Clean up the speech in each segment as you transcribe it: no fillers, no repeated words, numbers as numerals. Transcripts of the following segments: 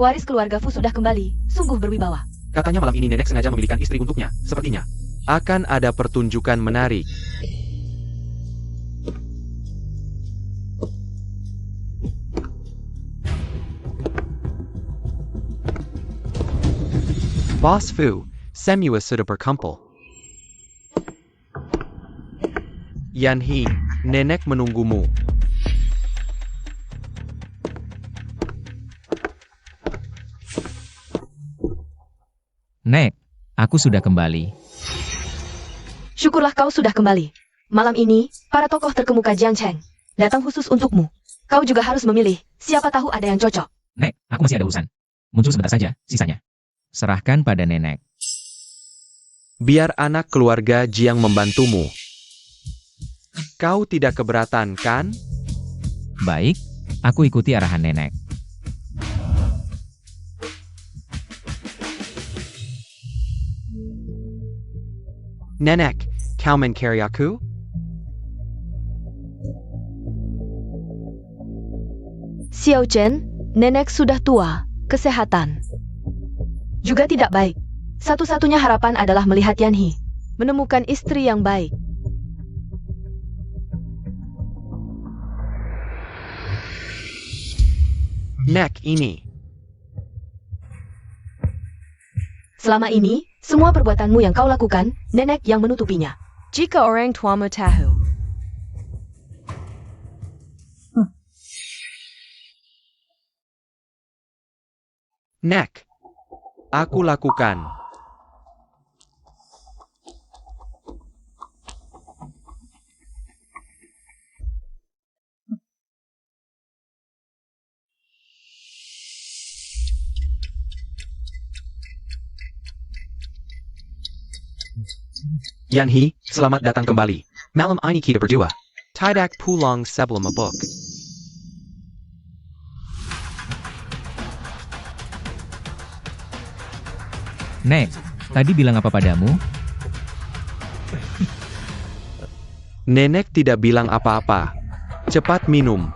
pewaris keluarga Fu sudah kembali, sungguh berwibawa. Katanya malam ini nenek sengaja memilihkan istri untuknya, sepertinya. Akan ada pertunjukan menarik. Boss Fu, Semua sudah berkumpul. Yanhi, nenek menunggumu. Nek, aku sudah kembali. Syukurlah kau sudah kembali. Malam ini, para tokoh terkemuka Jiang Cheng datang khusus untukmu. Kau juga harus memilih, siapa tahu ada yang cocok. Nek, aku masih ada urusan. Muncul sebentar saja, sisanya serahkan pada nenek. Biar anak keluarga Jiang membantumu. Kau tidak keberatan, kan? Baik, aku ikuti arahan nenek. Nenek, kau mencari aku? Xiao Chen, nenek sudah tua, kesehatan juga tidak baik. Satu-satunya harapan adalah melihat Yanhi menemukan istri yang baik. Nek, ini. Selama ini, semua perbuatanmu yang kau lakukan, nenek yang menutupinya. Jika orang tuamu tahu. Nek, aku lakukan. Yanhi, selamat datang kembali. Malam ini kita berdua. Tidak pulang sebelum mabuk. Nek, tadi bilang apa padamu? Nenek tidak bilang apa-apa. Cepat minum.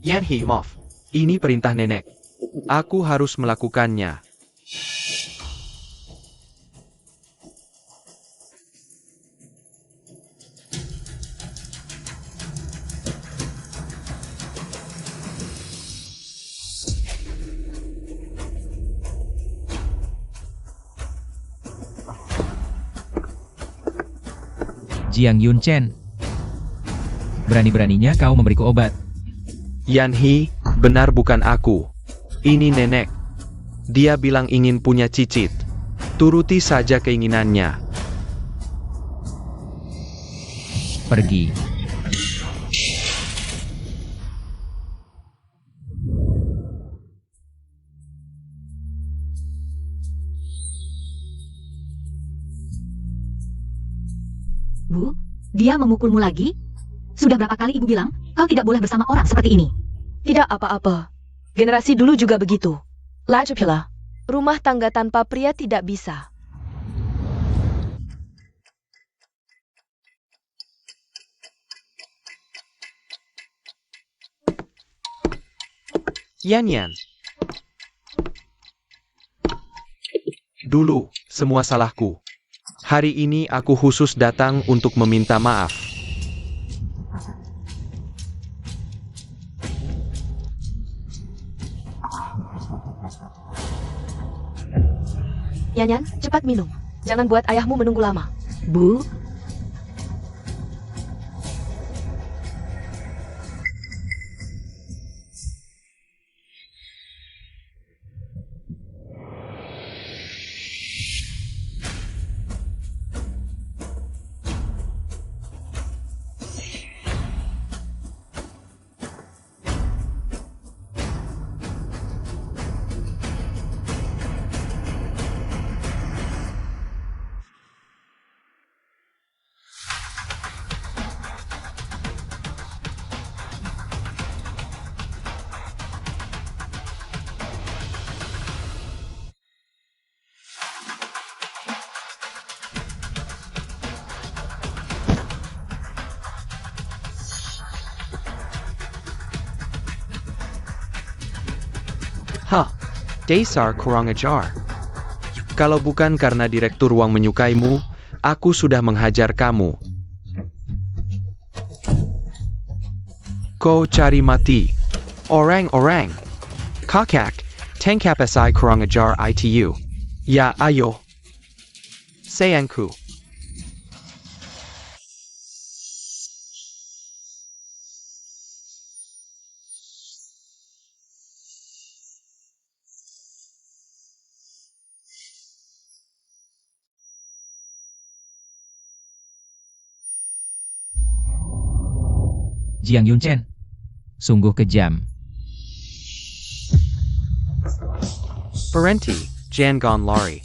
Yanhi, maaf. Ini perintah nenek. Aku harus melakukannya. Jiang Yunchen. Berani-beraninya kau memberiku obat. Yanhi, benar bukan aku. Ini nenek. Dia bilang ingin punya cicit. Turuti saja keinginannya. Pergi. Bu, dia memukulmu lagi? Sudah berapa kali ibu bilang, kau tidak boleh bersama orang seperti ini. Tidak apa-apa. Generasi dulu juga begitu. Lajupila, rumah tangga tanpa pria tidak bisa. Yan. Dulu, semua salahku. Hari ini aku khusus datang untuk meminta maaf. Yanyan, cepat minum. Jangan buat ayahmu menunggu lama. Bu? Hah, dasar kurang ajar. Kalau bukan karena Direktur Wang menyukaimu, aku sudah menghajar kamu. Kau cari mati. Orang-orang. Kakak, tangkap si kurang ajar itu. Ya ayo. Sayangku. Jiang Yunchen. Sungguh kejam. Berhenti, jangan lari.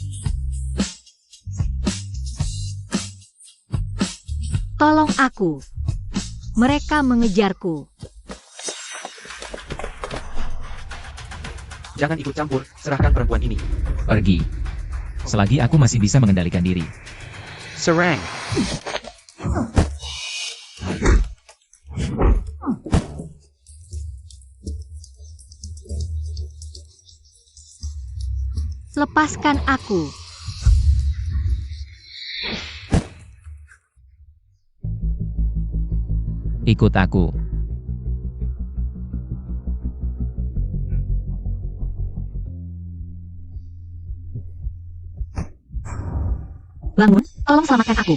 Tolong aku. Mereka mengejarku. Jangan ikut campur, serahkan perempuan ini. Pergi. Selagi aku masih bisa mengendalikan diri. Serang. Lepaskan aku. Ikut aku. Bangun, tolong selamatkan aku.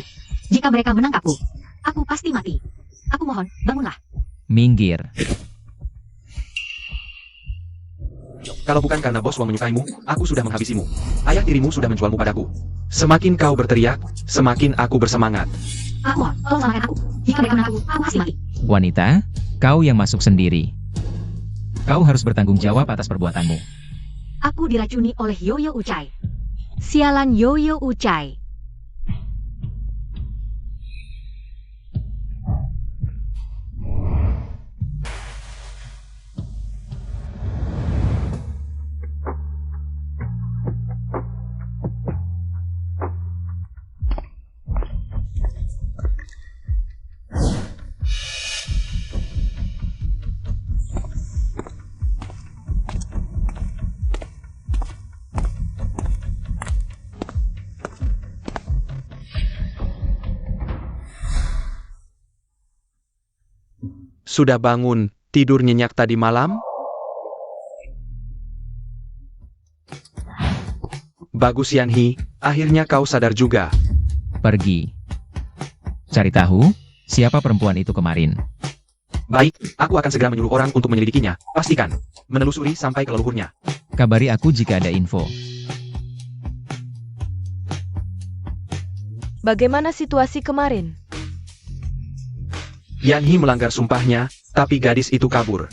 Jika mereka menangkapku, aku pasti mati. Aku mohon, bangunlah. Minggir. Kalau bukan karena bos Wang menyukaimu, aku sudah menghabisimu. Ayah tirimu sudah menjualmu padaku. Semakin kau berteriak, semakin aku bersemangat. Aku mohon, tolong selamatkan aku. Jika mereka menangkapku, aku pasti mati. Wanita, kau yang masuk sendiri. Kau harus bertanggung jawab atas perbuatanmu. Aku diracuni oleh Yoyo Uchai. Sialan Yoyo Uchai. Sudah bangun, tidur nyenyak tadi malam? Bagus Yanhi, akhirnya kau sadar juga. Pergi. Cari tahu, siapa perempuan itu kemarin. Baik, aku akan segera menyuruh orang untuk menyelidikinya. Pastikan. Menelusuri sampai ke leluhurnya. Kabari aku jika ada info. Bagaimana situasi kemarin? Yanhi melanggar sumpahnya, tapi gadis itu kabur.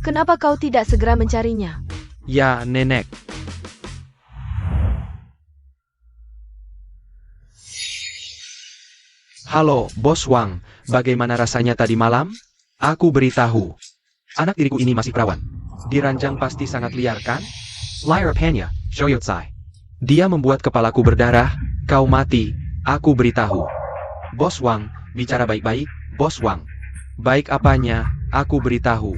Kenapa kau tidak segera mencarinya? Ya, nenek. Halo, Bos Wang. Bagaimana rasanya tadi malam? Aku beritahu. Anak tiriku ini masih perawan. Diranjang pasti sangat liar kan? Liar Panya, Shoyotsai. Dia membuat kepalaku berdarah. Kau mati. Aku beritahu. Bos Wang, bicara baik-baik, Bos Wang. Baik apanya, aku beritahu.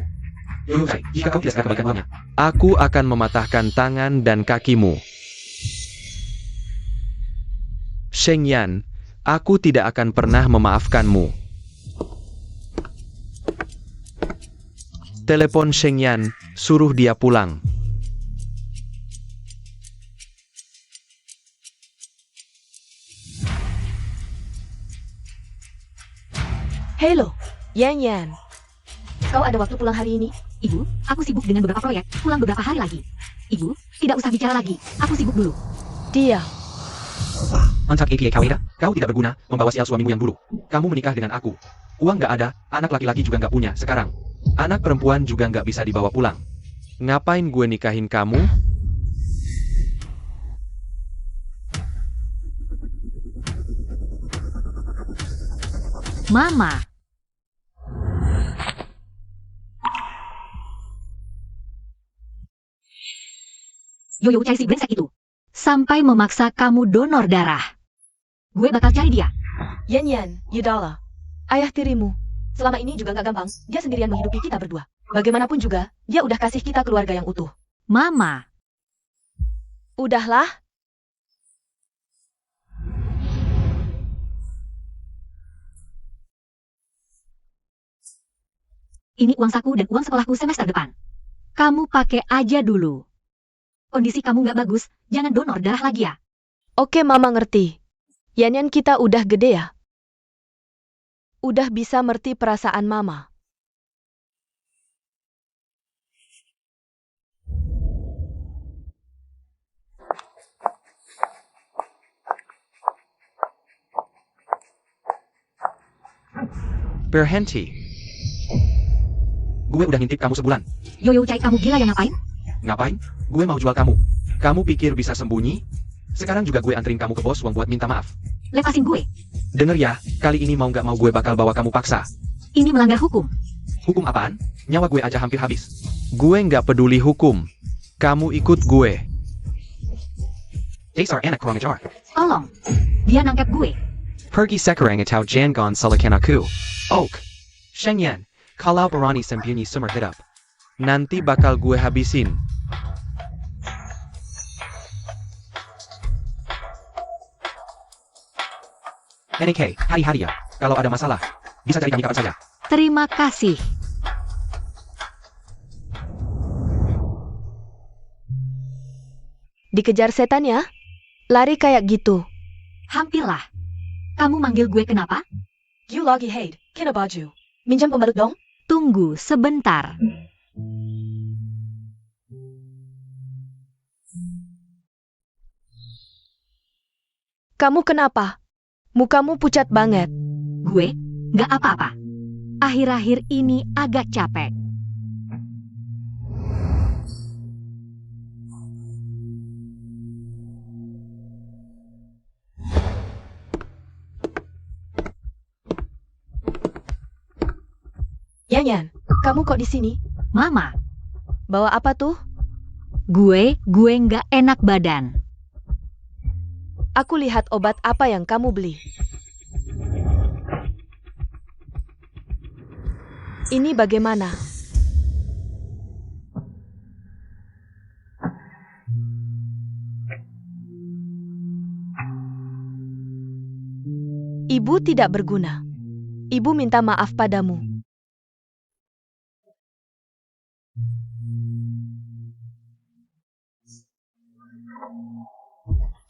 Yoyotsai, jika kau tidak segera kembalikan uangnya, Aku akan mematahkan tangan dan kakimu. Sheng Yan, aku tidak akan pernah memaafkanmu. Telepon Sheng Yan, suruh dia pulang. Halo, Yan. Kau ada waktu pulang hari ini? Ibu, aku sibuk dengan beberapa proyek, pulang beberapa hari lagi. Ibu, tidak usah bicara lagi, aku sibuk dulu. Dia. Antak aka Kaweda, kau tidak berguna, membawa sial suamimu yang dulu. Kamu menikah dengan aku. Uang nggak ada, anak laki-laki juga nggak punya sekarang. Anak perempuan juga nggak bisa dibawa pulang. Ngapain gue nikahin kamu? Mama. Yoyo Uchai si brengsek itu. Sampai memaksa kamu donor darah. Gue bakal cari dia. Yan, Yudala. Ayah tirimu. Selama ini juga nggak gampang, dia sendirian menghidupi kita berdua. Bagaimanapun juga, dia udah kasih kita keluarga yang utuh. Mama. Udahlah, Ini uang saku dan uang sekolahku semester depan. Kamu pakai aja dulu. Kondisi kamu nggak bagus, jangan donor darah lagi ya. oke Mama ngerti. Yan kita udah gede ya. Udah bisa ngerti perasaan Mama. Berhenti. Gue udah ngintip kamu sebulan. Yoyo Cai, kamu gila ya ngapain? Ngapain? Gue mau jual kamu. Kamu pikir bisa sembunyi? Sekarang juga gue anterin kamu ke bos Wong buat minta maaf. Lepasin gue. Denger ya, kali ini mau nggak mau gue bakal bawa kamu paksa. Ini melanggar hukum. Hukum apaan? Nyawa gue aja hampir habis. Gue nggak peduli hukum. Kamu ikut gue. Dasar anak kurang ajar. Tolong. Dia nangkep gue. Pergi sekarang atau jangan salahkan aku. Oak. Shengyan, kalau berani sembunyi seumur hidup. Nanti bakal gue habisin. NK, hari-hari ya. Kalau ada masalah, bisa cari kami kapan saja. Terima kasih. Dikejar setan ya? Lari kayak gitu. Hampirlah. Kamu manggil gue kenapa? You lagi hate, kena baju. Minjam pembalut dong? Tunggu sebentar. Kamu kenapa? Mukamu pucat banget. Gue? Nggak apa-apa. Akhir-akhir ini agak capek. Yan, kamu kok di sini? Mama, Bawa apa tuh? gue nggak enak badan. Aku lihat obat apa yang kamu beli. Ini bagaimana? Ibu tidak berguna. Ibu minta maaf padamu.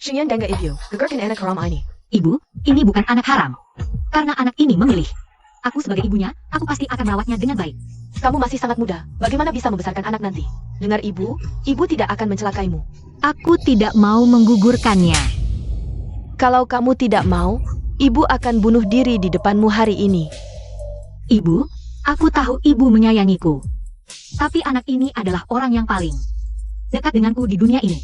Shingyan dan ibu, gegurkan anak haram ini. Ibu, ini bukan anak haram. Karena anak ini memilih. Aku sebagai ibunya, aku pasti akan merawatnya dengan baik. Kamu masih sangat muda. Bagaimana bisa membesarkan anak nanti? Dengar ibu, ibu tidak akan mencelakaimu. Aku tidak mau menggugurkannya. Kalau kamu tidak mau, ibu akan bunuh diri di depanmu hari ini. Ibu, aku tahu ibu menyayangiku. Tapi anak ini adalah orang yang paling dekat denganku di dunia ini.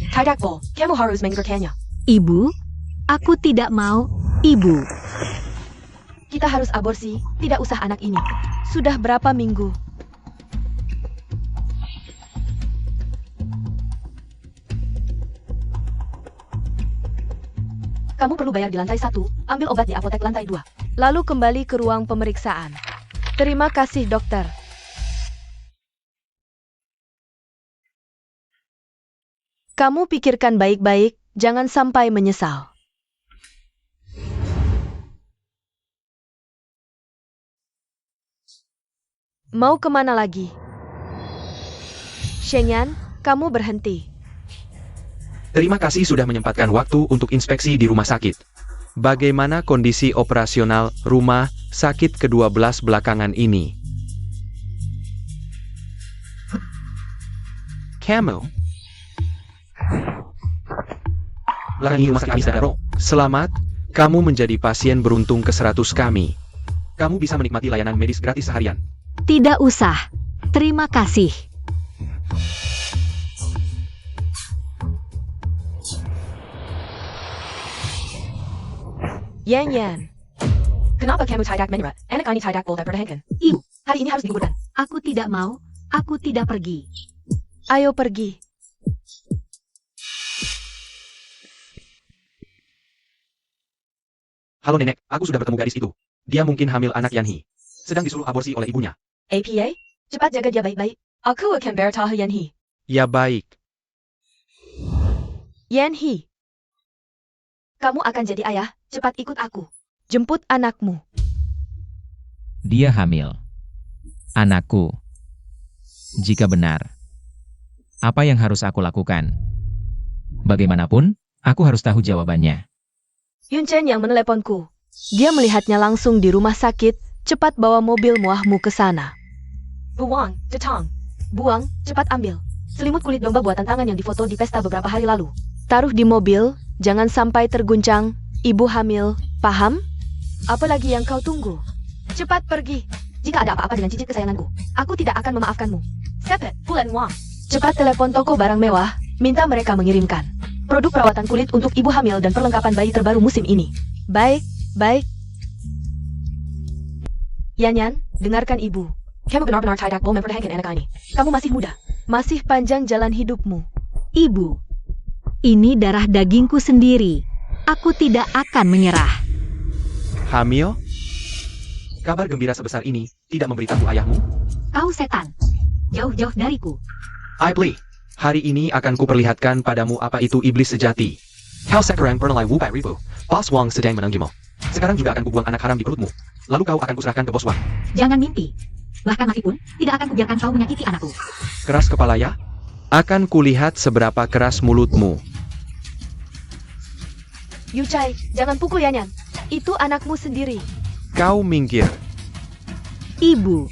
Tidakbo, kamu harus menggugurkannya. Ibu, aku tidak mau, ibu. Kita harus aborsi, tidak usah anak ini. Sudah berapa minggu? Kamu perlu bayar di lantai 1, ambil obat di apotek lantai 2. Lalu kembali ke ruang pemeriksaan. Terima kasih dokter. Kamu pikirkan baik-baik, jangan sampai menyesal. Mau kemana lagi? Shengyan, kamu berhenti. Terima kasih sudah menyempatkan waktu untuk inspeksi di rumah sakit. Bagaimana kondisi operasional rumah sakit ke-12 belakangan ini? Kamu, Belakangan ini rumah sakit kami sedang selamat, kamu menjadi pasien beruntung ke-100 kami. Kamu bisa menikmati layanan medis gratis seharian. Tidak usah. Terima kasih. Yan. Kenapa kamu tidak menyerah? Anak ini tidak boleh dipertahankan. Ibu, Hari ini harus digugurkan. aku tidak mau. Aku tidak pergi. Ayo pergi. Halo nenek, aku sudah bertemu gadis itu. Dia mungkin hamil anak Yanhi. Sedang disuruh aborsi oleh ibunya. APA? Cepat jaga dia baik-baik. Aku akan bertahan Yanhi. Ya baik. Yanhee, Kamu akan jadi ayah, cepat ikut aku. jemput anakmu. Dia hamil. Anakku. Jika benar, apa yang harus aku lakukan? Bagaimanapun, aku harus tahu jawabannya. Yun Chen yang meneleponku. Dia melihatnya langsung di rumah sakit, cepat bawa mobil muahmu ke sana. Buang, Detong. Buang, cepat ambil. Selimut kulit domba buatan tangan yang difoto di pesta beberapa hari lalu. Taruh di mobil, jangan sampai terguncang. Ibu hamil, paham? Apalagi yang kau tunggu? Cepat pergi. Jika ada apa-apa dengan cicit kesayanganku, aku tidak akan memaafkanmu. Sepet, Pulan Wang. Cepat telepon toko barang mewah, minta mereka mengirimkan Produk perawatan kulit untuk ibu hamil dan perlengkapan bayi terbaru musim ini. Baik, baik. Yan, dengarkan ibu. Kamu benar-benar tidak mau mempertahankan anak ini. Kamu masih muda. Masih panjang jalan hidupmu. Ibu, ini darah dagingku sendiri. Aku tidak akan menyerah. Hamil? Kabar gembira sebesar ini tidak memberitahu ayahmu? Kau setan. Jauh-jauh dariku. I plea. Hari ini akan kuperlihatkan padamu apa itu iblis sejati. Kau sekarang pernah wupai ribu. Bos Wang sedang menunggumu. Sekarang juga akan kubuang anak haram di perutmu. Lalu kau akan kuserahkan ke Bos Wang. Jangan mimpi. Bahkan mati pun, tidak akan kubiarkan kau menyakiti anakku. Keras kepala ya? Akan kulihat seberapa keras mulutmu. Yu Chai, jangan pukul Yanyan. Itu anakmu sendiri. Kau minggir. Ibu,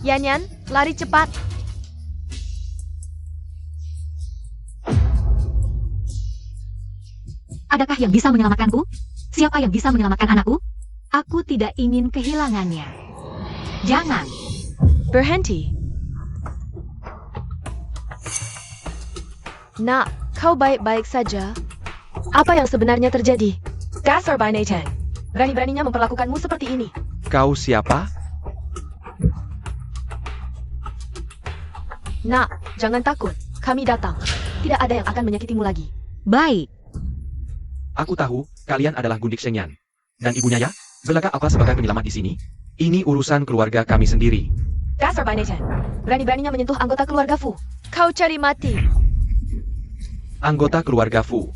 Yanyan, lari cepat. adakah yang bisa menyelamatkanku? Siapa yang bisa menyelamatkan anakku? Aku tidak ingin kehilangannya. Jangan. Berhenti. Nak, kau baik-baik saja? Apa yang sebenarnya terjadi? Dasar by Nathan. Berani-beraninya memperlakukanmu seperti ini. Kau siapa? Nak, jangan takut. Kami datang. Tidak ada yang akan menyakitimu lagi. Baik. Aku tahu, kalian adalah Gundik Shengyan. Dan ibunya ya? Berlagak apa sebagai penyelamat di sini? Ini urusan keluarga kami sendiri. Dasar by Nathan. Berani-beraninya menyentuh anggota keluarga Fu. Kau cari mati. Anggota keluarga Fu.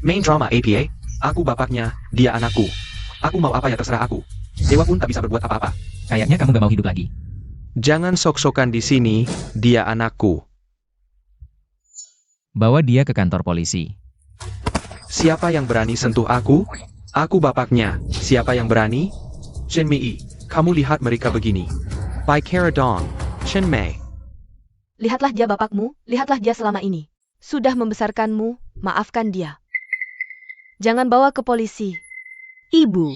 Main drama APA. Aku bapaknya, dia anakku. Aku mau apa ya terserah aku. Dewa pun tak bisa berbuat apa-apa. Kayaknya kamu gak mau hidup lagi. Jangan sok-sokan di sini, dia anakku. Bawa dia ke kantor polisi. Siapa yang berani sentuh aku? Aku bapaknya. Siapa yang berani? Shen Mei, kamu lihat mereka begini. Pai Caradong, Shen Mei. Lihatlah dia bapakmu, lihatlah dia selama ini. Sudah membesarkanmu, maafkan dia. Jangan bawa ke polisi. Ibu,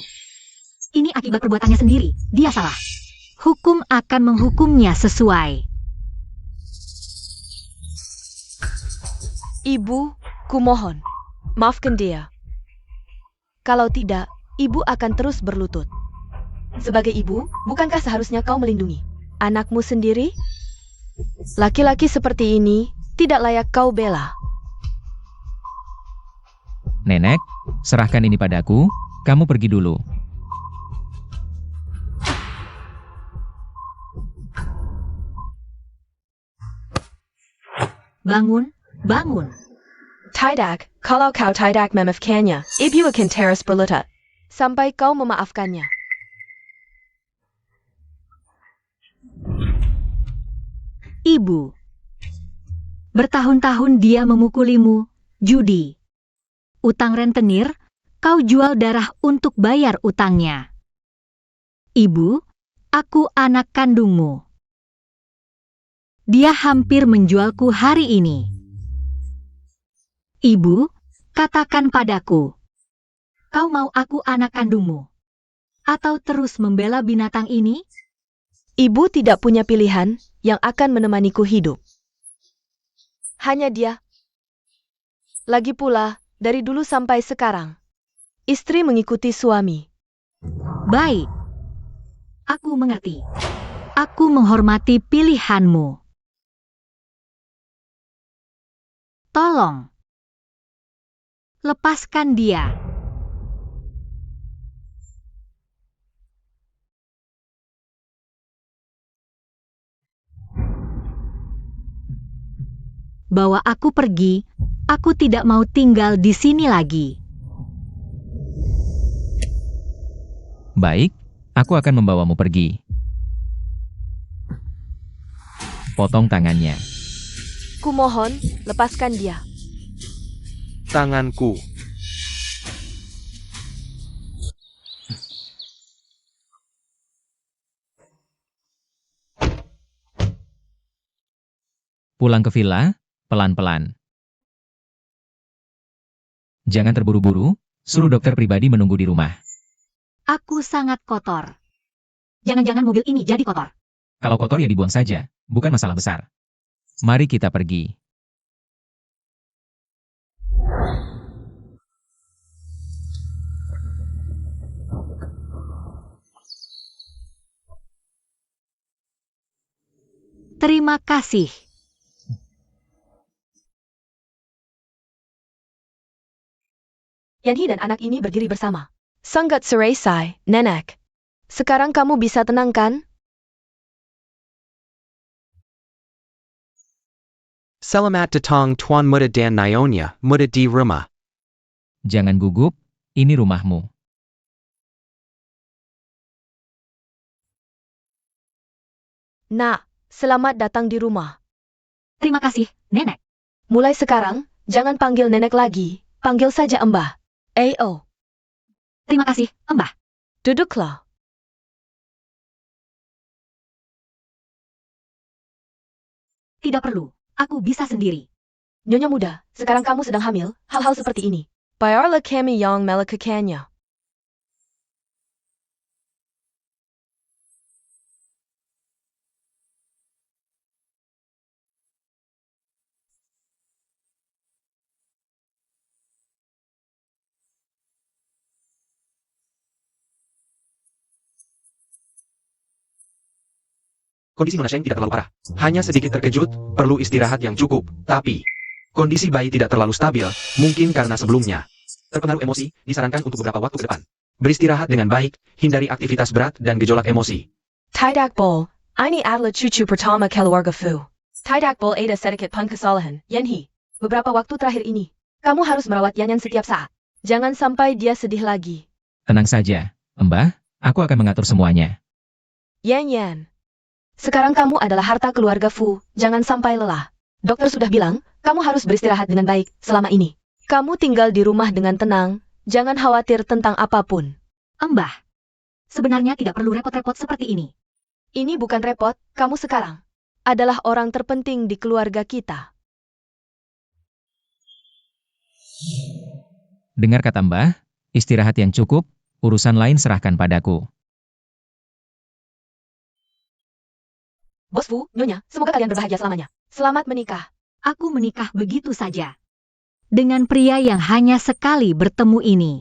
ini akibat perbuatannya sendiri. Dia salah. Hukum akan menghukumnya sesuai. Ibu, kumohon, maafkan dia. Kalau tidak, ibu akan terus berlutut. Sebagai ibu, bukankah seharusnya kau melindungi Anakmu sendiri? Laki-laki seperti ini tidak layak kau bela. Nenek, serahkan ini padaku, kamu pergi dulu. Bangun, bangun. Tidak, kalau kau tidak memaafkannya, ibu akan terus berlutut. Sampai kau memaafkannya. Ibu, bertahun-tahun dia memukulimu, judi. Utang rentenir, kau jual darah untuk bayar utangnya. Ibu, aku anak kandungmu. Dia hampir menjualku hari ini. Ibu, katakan padaku, kau mau aku anak kandungmu? Atau terus membela binatang ini? Ibu tidak punya pilihan yang akan menemaniku hidup. Hanya dia. Lagi pula, dari dulu sampai sekarang, istri mengikuti suami. Baik. Aku mengerti. Aku menghormati pilihanmu. Tolong. Lepaskan dia. bawa aku pergi. Aku tidak mau tinggal di sini lagi. Baik, aku akan membawamu pergi. Potong tangannya. Kumohon, lepaskan dia. Tanganku. Pulang ke villa, pelan-pelan. Jangan terburu-buru, suruh dokter pribadi menunggu di rumah. Aku sangat kotor. Jangan-jangan mobil ini jadi kotor. Kalau kotor ya dibuang saja, bukan masalah besar. Mari kita pergi. Terima kasih. Yanhi dan anak ini berdiri bersama. Sangat seresai, Nenek. Sekarang kamu bisa tenang kan? Selamat datang Tuan Muda dan Nyonya Muda di rumah. Jangan gugup, ini rumahmu. Nak, selamat datang di rumah. Terima kasih, Nenek. Mulai sekarang, jangan panggil Nenek lagi. Panggil saja Mbah. Oh, Terima kasih, Mbah. duduklah. Tidak perlu. Aku bisa sendiri. Nyonya muda, sekarang kamu sedang hamil, hal-hal seperti ini. Bayarlah kami yang melakukannya. Kondisi Nona Sheng tidak terlalu parah. Hanya sedikit terkejut, perlu istirahat yang cukup. Tapi, kondisi bayi tidak terlalu stabil, mungkin karena sebelumnya terpengaruh emosi, disarankan untuk beberapa waktu ke depan. Beristirahat dengan baik, hindari aktivitas berat dan gejolak emosi. Tidak bol, ini adalah cucu pertama keluarga Fu. Tidak bol ada sedikit pun kesalahan, Yanhi. Beberapa waktu terakhir ini, kamu harus merawat Yanyan setiap saat. Jangan sampai dia sedih lagi. Tenang saja, Mbah, aku akan mengatur semuanya. Yan. Sekarang kamu adalah harta keluarga Fu, jangan sampai lelah. Dokter sudah bilang, kamu harus beristirahat dengan baik selama ini. Kamu tinggal di rumah dengan tenang, jangan khawatir tentang apapun. Mbah, sebenarnya tidak perlu repot-repot seperti ini. Ini bukan repot, kamu sekarang adalah orang terpenting di keluarga kita. Dengar kata Mbah, istirahat yang cukup, urusan lain serahkan padaku. Bos Fu, Nyonya, semoga kalian berbahagia selamanya. Selamat menikah. Aku menikah begitu saja. Dengan pria yang hanya sekali bertemu ini.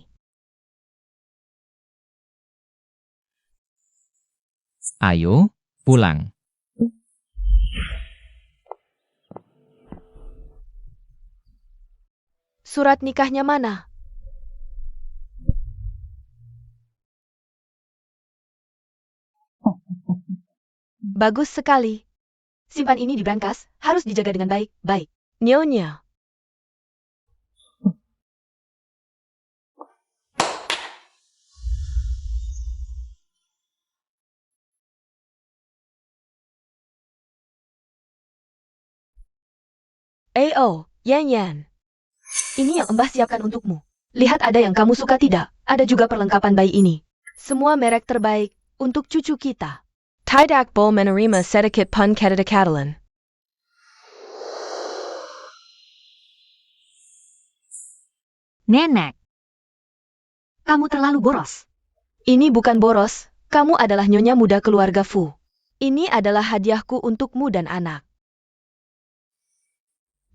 Ayo, pulang. Surat nikahnya mana? Bagus sekali. Simpan ini di brankas, harus dijaga dengan baik, baik. Nyonya. Yan. Ini yang Mbah siapkan untukmu. Lihat ada yang kamu suka tidak, ada juga perlengkapan bayi ini. Semua merek terbaik untuk cucu kita. Tidak bol menerima sedikit pun ketidakadilan. Nenek, kamu terlalu boros. Ini bukan boros, kamu adalah nyonya muda keluarga Fu. Ini adalah hadiahku untukmu dan anak.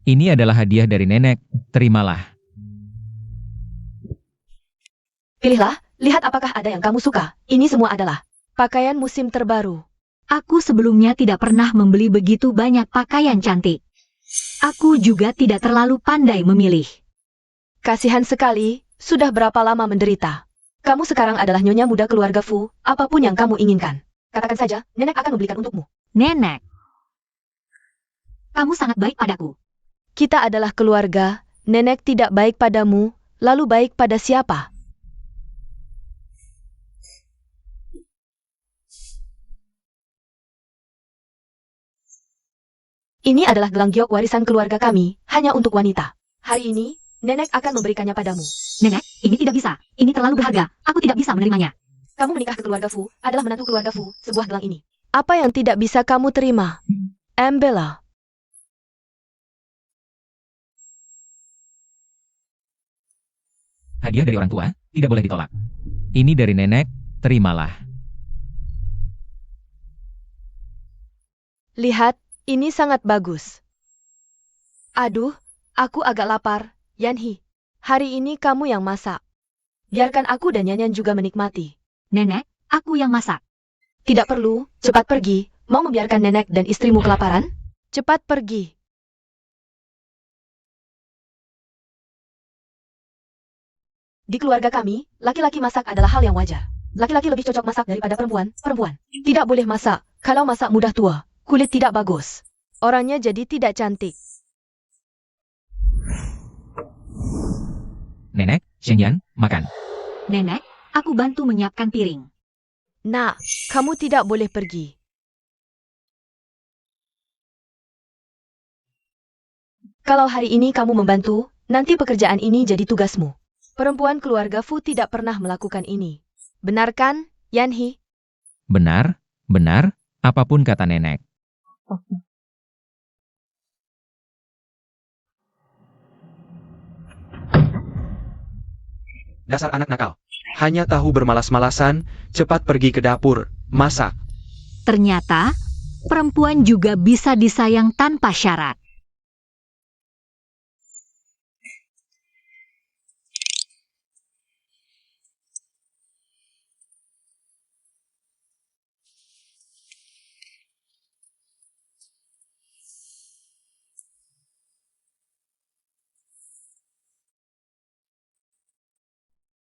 Ini adalah hadiah dari nenek, terimalah. Pilihlah, lihat apakah ada yang kamu suka. Ini semua adalah Pakaian musim terbaru. Aku sebelumnya tidak pernah membeli begitu banyak pakaian cantik. Aku juga tidak terlalu pandai memilih. Kasihan sekali, sudah berapa lama menderita. Kamu sekarang adalah nyonya muda keluarga Fu, apapun yang kamu inginkan. Katakan saja, nenek akan membelikan untukmu. Nenek, kamu sangat baik padaku. Kita adalah keluarga, nenek tidak baik padamu, lalu baik pada siapa? Ini adalah gelang giok warisan keluarga kami, hanya untuk wanita. Hari ini, nenek akan memberikannya padamu. Nenek, ini tidak bisa. Ini terlalu berharga. Aku tidak bisa menerimanya. Kamu menikah ke keluarga Fu, adalah menantu keluarga Fu, sebuah gelang ini. Apa yang tidak bisa kamu terima? Bella. Hadiah dari orang tua, tidak boleh ditolak. Ini dari nenek, terimalah. Lihat, ini sangat bagus. Aduh, aku agak lapar, Yanhi. Hari ini kamu yang masak. Biarkan aku dan Nyanyan juga menikmati. Nenek, aku yang masak. Tidak perlu, cepat pergi. Mau membiarkan nenek dan istrimu kelaparan? Cepat pergi. Di keluarga kami, laki-laki masak adalah hal yang wajar. Laki-laki lebih cocok masak daripada perempuan. Tidak boleh masak. Kalau masak mudah tua, kulit tidak bagus. Orangnya jadi tidak cantik. Nenek, Shengyan, makan. Nenek, aku bantu menyiapkan piring. Nak, kamu tidak boleh pergi. Kalau hari ini kamu membantu, nanti pekerjaan ini jadi tugasmu. Perempuan keluarga Fu tidak pernah melakukan ini. Benar kan, Yanhi? Benar, benar, apapun kata nenek. Dasar anak nakal. Hanya tahu bermalas-malasan, cepat pergi ke dapur, masak. Ternyata, perempuan juga bisa disayang tanpa syarat.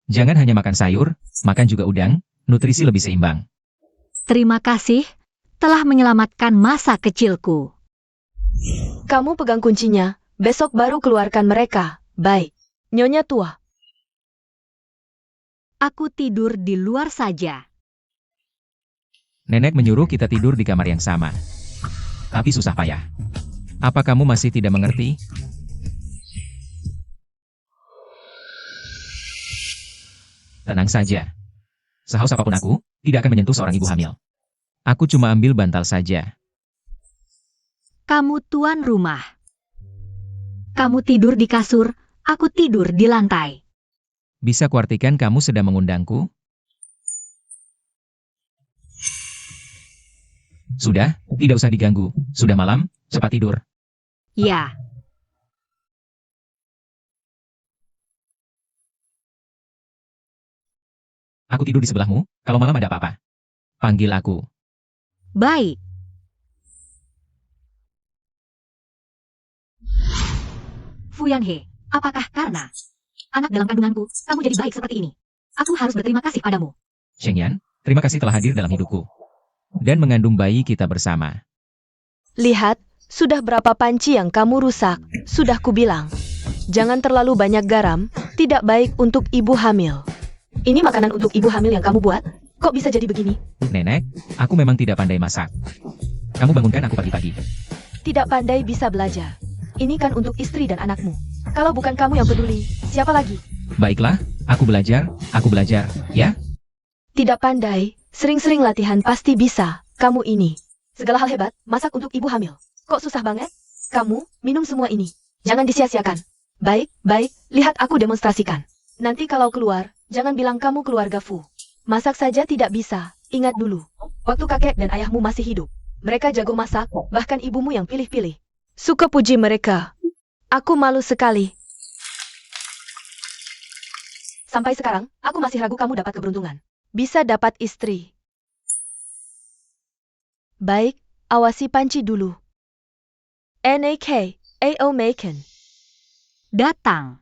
Jangan hanya makan sayur, makan juga udang, nutrisi lebih seimbang. Terima kasih telah menyelamatkan masa kecilku. Kamu pegang kuncinya, besok baru keluarkan mereka. Baik. Nyonya tua. Aku tidur di luar saja. Nenek menyuruh kita tidur di kamar yang sama. Tapi susah payah. Apa kamu masih tidak mengerti? Tenang saja. Sehaus apapun aku, tidak akan menyentuh seorang ibu hamil. Aku cuma ambil bantal saja. Kamu tuan rumah. Kamu tidur di kasur, aku tidur di lantai. Bisa kuartikan kamu sedang mengundangku? Sudah, tidak usah diganggu. Sudah malam, cepat tidur. Ya. Aku tidur di sebelahmu, kalau malam ada apa-apa. Panggil aku. Baik. Fu Yanhe, apakah karena anak dalam kandunganku, kamu jadi baik seperti ini? Aku harus berterima kasih padamu. Shengyan, terima kasih telah hadir dalam hidupku. Dan mengandung bayi kita bersama. Lihat, sudah berapa panci yang kamu rusak? Sudah kubilang. Jangan terlalu banyak garam, tidak baik untuk ibu hamil. Ini makanan untuk ibu hamil yang kamu buat? Kok bisa jadi begini? Nenek, aku memang tidak pandai masak. Kamu bangunkan aku pagi-pagi. Tidak pandai bisa belajar. Ini kan untuk istri dan anakmu. Kalau bukan kamu yang peduli, siapa lagi? Baiklah, aku belajar, ya? Tidak pandai, sering-sering latihan pasti bisa. Kamu ini. Segala hal hebat, masak untuk ibu hamil. Kok susah banget? Kamu, minum semua ini. Jangan disia-siakan. Baik, lihat aku demonstrasikan. Nanti kalau keluar, jangan bilang kamu keluarga Fu. Masak saja tidak bisa. Ingat dulu, waktu kakek dan ayahmu masih hidup. Mereka jago masak, bahkan ibumu yang pilih-pilih. Suka puji mereka. Aku malu sekali. Sampai sekarang, aku masih ragu kamu dapat keberuntungan. Bisa dapat istri. Baik, awasi panci dulu. NAK, AO Macon. Datang.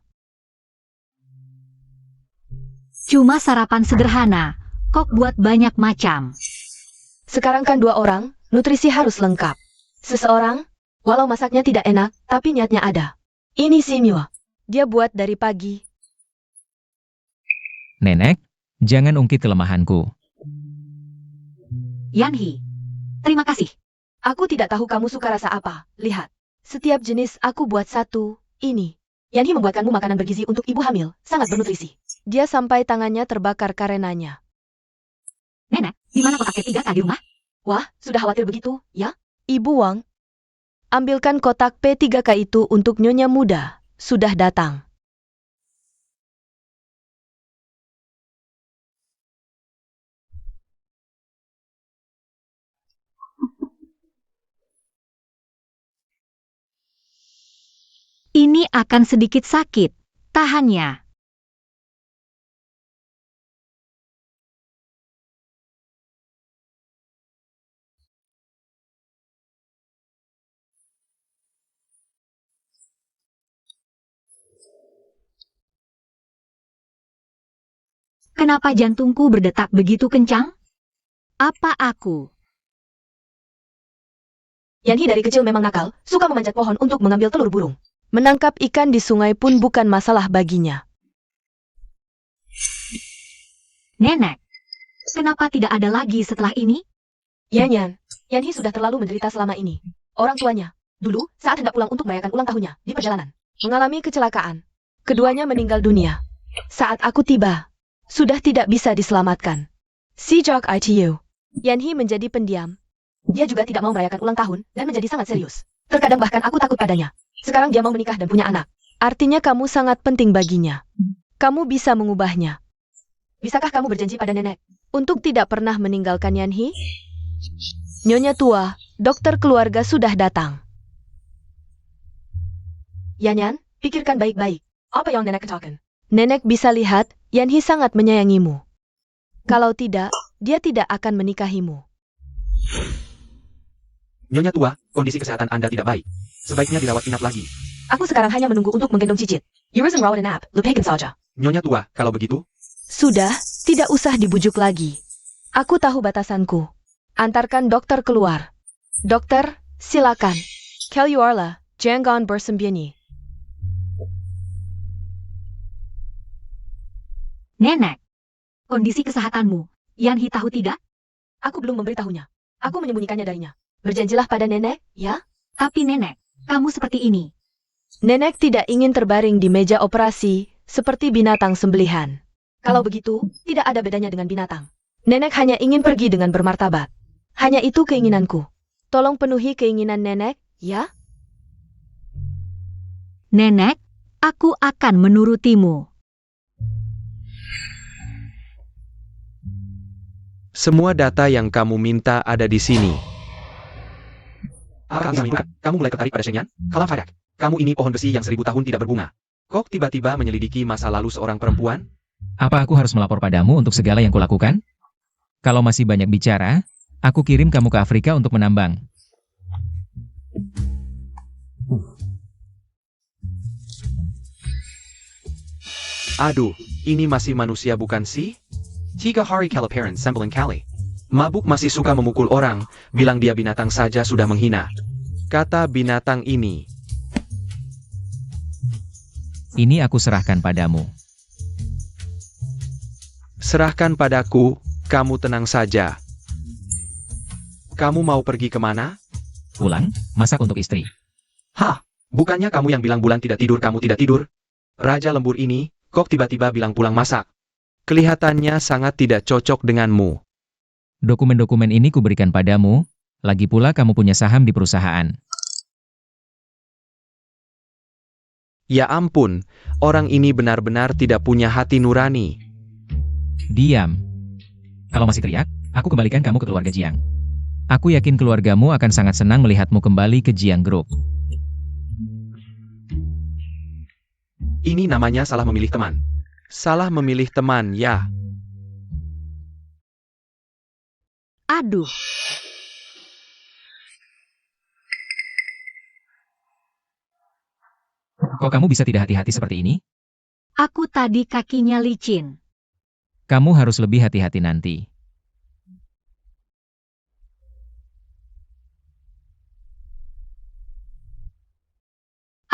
Cuma sarapan sederhana, kok buat banyak macam. Sekarang kan 2 orang, nutrisi harus lengkap. Seseorang, Walau masaknya tidak enak, tapi niatnya ada. Ini si Miwa. Dia buat dari pagi. Nenek, jangan ungkit kelemahanku. Yanhi, terima kasih. Aku tidak tahu kamu suka rasa apa. Lihat. Setiap jenis aku buat satu. Ini. Yanhi membuatkanmu makanan bergizi untuk ibu hamil. Sangat bernutrisi. Dia sampai tangannya terbakar karenanya. Nenek, di mana kotak P3K di rumah? Wah, sudah khawatir begitu, ya? Ibu Wang. Ambilkan kotak P3K itu untuk nyonya muda. Sudah datang. Ini akan sedikit sakit. Tahannya. Kenapa jantungku berdetak begitu kencang? Apa aku? Yanhi dari kecil memang nakal, suka memanjat pohon untuk mengambil telur burung. Menangkap ikan di sungai pun bukan masalah baginya. Nenek, kenapa tidak ada lagi setelah ini? Yanyan, Yanhi sudah terlalu menderita selama ini. Orang tuanya, dulu saat hendak pulang untuk merayakan ulang tahunnya, di perjalanan, mengalami kecelakaan. Keduanya meninggal dunia. Saat aku tiba, sudah tidak bisa diselamatkan. Sejak ITU, Yanhi menjadi pendiam. Dia juga tidak mau merayakan ulang tahun dan menjadi sangat serius. Terkadang bahkan aku takut padanya. Sekarang dia mau menikah dan punya anak. Artinya kamu sangat penting baginya. Kamu bisa mengubahnya. Bisakah kamu berjanji pada nenek untuk tidak pernah meninggalkan Yanhi? Nyonya tua, dokter keluarga sudah datang. Yanyan, pikirkan baik-baik. Apa yang nenek katakan? Nenek bisa lihat, Yanhi sangat menyayangimu. Kalau tidak, dia tidak akan menikahimu. Nyonya tua, kondisi kesehatan Anda tidak baik. Sebaiknya dirawat inap lagi. Aku sekarang hanya menunggu untuk menggendong cicit. Urizen rawat nap, lupakan saja. Nyonya tua, kalau begitu, Sudah, tidak usah dibujuk lagi. Aku tahu batasanku. Antarkan dokter keluar. Dokter, silakan. Kelyuarla, jangan bersembunyi. Nenek, kondisi kesehatanmu, Yanhi tahu tidak? Aku belum memberitahunya. Aku menyembunyikannya darinya. Berjanjilah pada nenek, ya? Tapi nenek, kamu seperti ini. Nenek tidak ingin terbaring di meja operasi, seperti binatang sembelihan. Kalau begitu, tidak ada bedanya dengan binatang. Nenek hanya ingin pergi dengan bermartabat. Hanya itu keinginanku. Tolong penuhi keinginan nenek, ya? Nenek, aku akan menurutimu. Semua data yang kamu minta ada di sini. apakah bisa menunjukkan kamu mulai tertarik pada Shenyan? Kalam Fadak, kamu ini pohon besi yang 1000 tahun tidak berbunga. Kok tiba-tiba menyelidiki masa lalu seorang perempuan? Apa aku harus melapor padamu untuk segala yang kulakukan? Kalau masih banyak bicara, aku kirim kamu ke Afrika untuk menambang. Aduh, ini masih manusia bukan sih? Tiga hari kelaparan sembilan kali. Mabuk masih suka memukul orang, bilang dia binatang saja sudah menghina. Kata binatang ini. Ini aku serahkan padamu. Serahkan padaku, kamu tenang saja. Kamu mau pergi kemana? Pulang, masak untuk istri. Hah, bukannya kamu yang bilang bulan tidak tidur kamu tidak tidur? Raja lembur ini, kok tiba-tiba bilang pulang masak? Kelihatannya sangat tidak cocok denganmu. Dokumen-dokumen ini kuberikan padamu, lagi pula kamu punya saham di perusahaan. Ya ampun, orang ini benar-benar tidak punya hati nurani. Diam. Kalau masih teriak, aku kembalikan kamu ke keluarga Jiang. Aku yakin keluargamu akan sangat senang melihatmu kembali ke Jiang Group. Ini namanya salah memilih teman. Salah memilih teman, ya. Aduh, Kok kamu bisa tidak hati-hati seperti ini? aku tadi kakinya licin. Kamu harus lebih hati-hati nanti.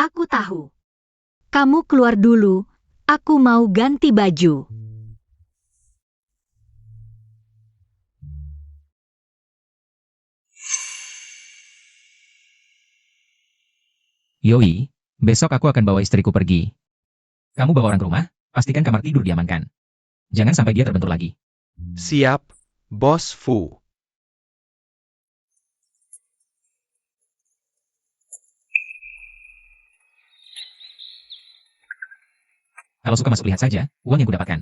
Aku tahu. Kamu keluar dulu, aku mau ganti baju. Yoi, besok aku akan bawa istriku pergi. Kamu bawa orang ke rumah, pastikan kamar tidur diamankan. Jangan sampai dia terbentur lagi. Siap, Bos Fu. Kalau suka masuk lihat saja, uang yang kudapatkan.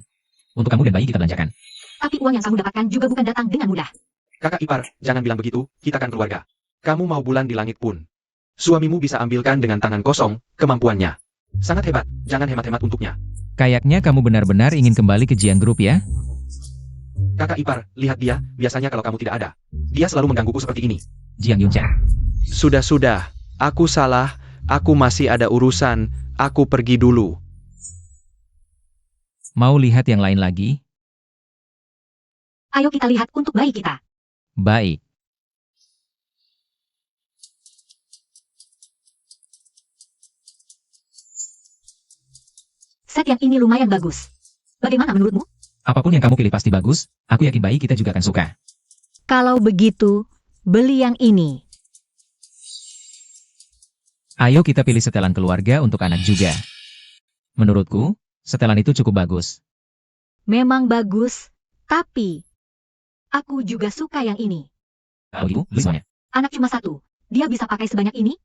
Untuk kamu dan bayi kita belanjakan. Tapi uang yang kamu dapatkan juga bukan datang dengan mudah. Kakak ipar, jangan bilang begitu, kita kan keluarga. Kamu mau bulan di langit pun. Suamimu bisa ambilkan dengan tangan kosong, kemampuannya. Sangat hebat, jangan hemat-hemat untuknya. Kayaknya kamu benar-benar ingin kembali ke Jiang Group ya? Kakak ipar, lihat dia, biasanya kalau kamu tidak ada. Dia selalu menggangguku seperti ini. Jiang Yunchan. Sudah, aku salah, aku masih ada urusan, aku pergi dulu. Mau lihat yang lain lagi? Ayo kita lihat untuk bayi kita. Baik. Set yang ini lumayan bagus. Bagaimana menurutmu? Apapun yang kamu pilih pasti bagus, aku yakin bayi kita juga akan suka. Kalau begitu, beli yang ini. Ayo kita pilih setelan keluarga untuk anak juga. Menurutku, setelan itu cukup bagus. Memang bagus, tapi aku juga suka yang ini. Kalau gitu, beli semuanya. Anak cuma satu, dia bisa pakai sebanyak ini?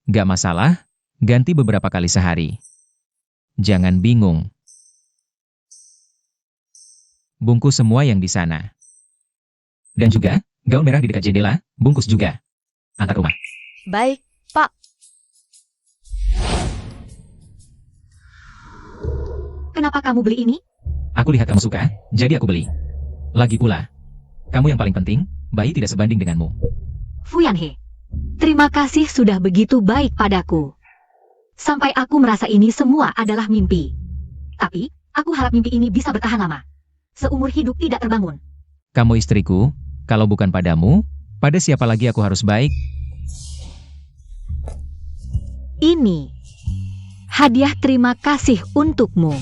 Gak masalah, ganti beberapa kali sehari. Jangan bingung. Bungkus semua yang di sana. Dan juga, gaun merah di dekat jendela, bungkus juga. Antar rumah. Baik, Pak. Kenapa kamu beli ini? Aku lihat kamu suka, jadi aku beli. Lagi pula, kamu yang paling penting, bayi tidak sebanding denganmu. Fu Yanhe, terima kasih sudah begitu baik padaku. Sampai aku merasa ini semua adalah mimpi. Tapi, aku harap mimpi ini bisa bertahan lama. Seumur hidup tidak terbangun. Kamu istriku, kalau bukan padamu, pada siapa lagi aku harus baik? Ini hadiah terima kasih untukmu.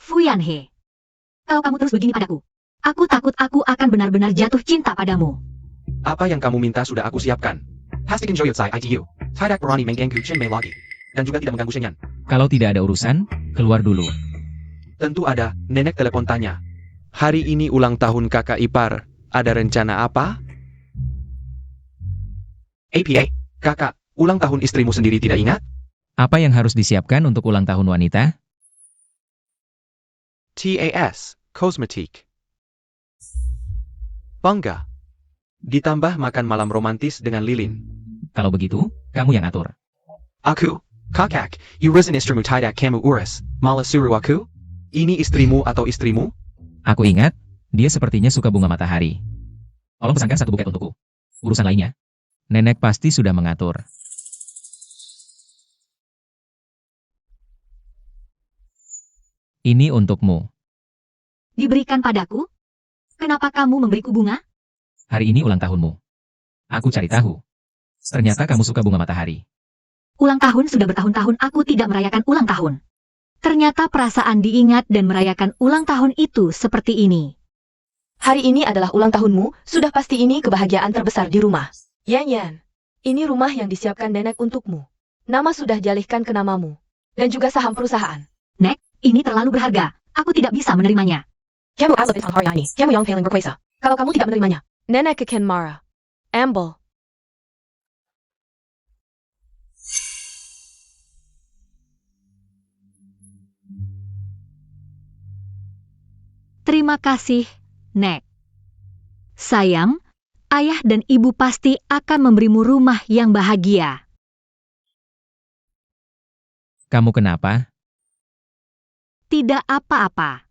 Fu Yanhe, kalau kamu terus begini padaku, aku takut aku akan benar-benar jatuh cinta padamu. Apa yang kamu minta sudah aku siapkan. Hastik enjoy outside ITU. Tidak berani mengganggu Chen Mei lagi. Dan juga tidak mengganggu Shenyan. Kalau tidak ada urusan, keluar dulu. Tentu ada, nenek telepon tanya. Hari ini ulang tahun kakak ipar, ada rencana apa? APA, kakak, ulang tahun istrimu sendiri tidak ingat? Apa yang harus disiapkan untuk ulang tahun wanita? TAS, kosmetik. Bangga. Ditambah makan malam romantis dengan lilin. Kalau begitu, kamu yang atur. Aku, kakak, urusan istrimu tidak kamu urus, malah suruh aku? Ini istrimu atau istrimu? Aku ingat, dia sepertinya suka bunga matahari. Tolong pesankan satu buket untukku. Urusan lainnya, nenek pasti sudah mengatur. Ini untukmu. Diberikan padaku? Kenapa kamu memberiku bunga? Hari ini ulang tahunmu. Aku cari tahu. Ternyata kamu suka bunga matahari. Ulang tahun sudah bertahun-tahun aku tidak merayakan ulang tahun. Ternyata perasaan diingat dan merayakan ulang tahun itu seperti ini. Hari ini adalah ulang tahunmu, sudah pasti ini kebahagiaan terbesar di rumah. Yan, ini rumah yang disiapkan nenek untukmu. Nama sudah dialihkan ke namamu. Dan juga saham perusahaan. Nek, ini terlalu berharga. Aku tidak bisa menerimanya. Kamu alapit ang hari ini. Kamu yang paling berkuasa. Kalau kamu tidak menerimanya, nenek akan marah. Amble. Terima kasih, Nek. Sayang, ayah dan ibu pasti akan memberimu rumah yang bahagia. Kamu kenapa? Tidak apa-apa.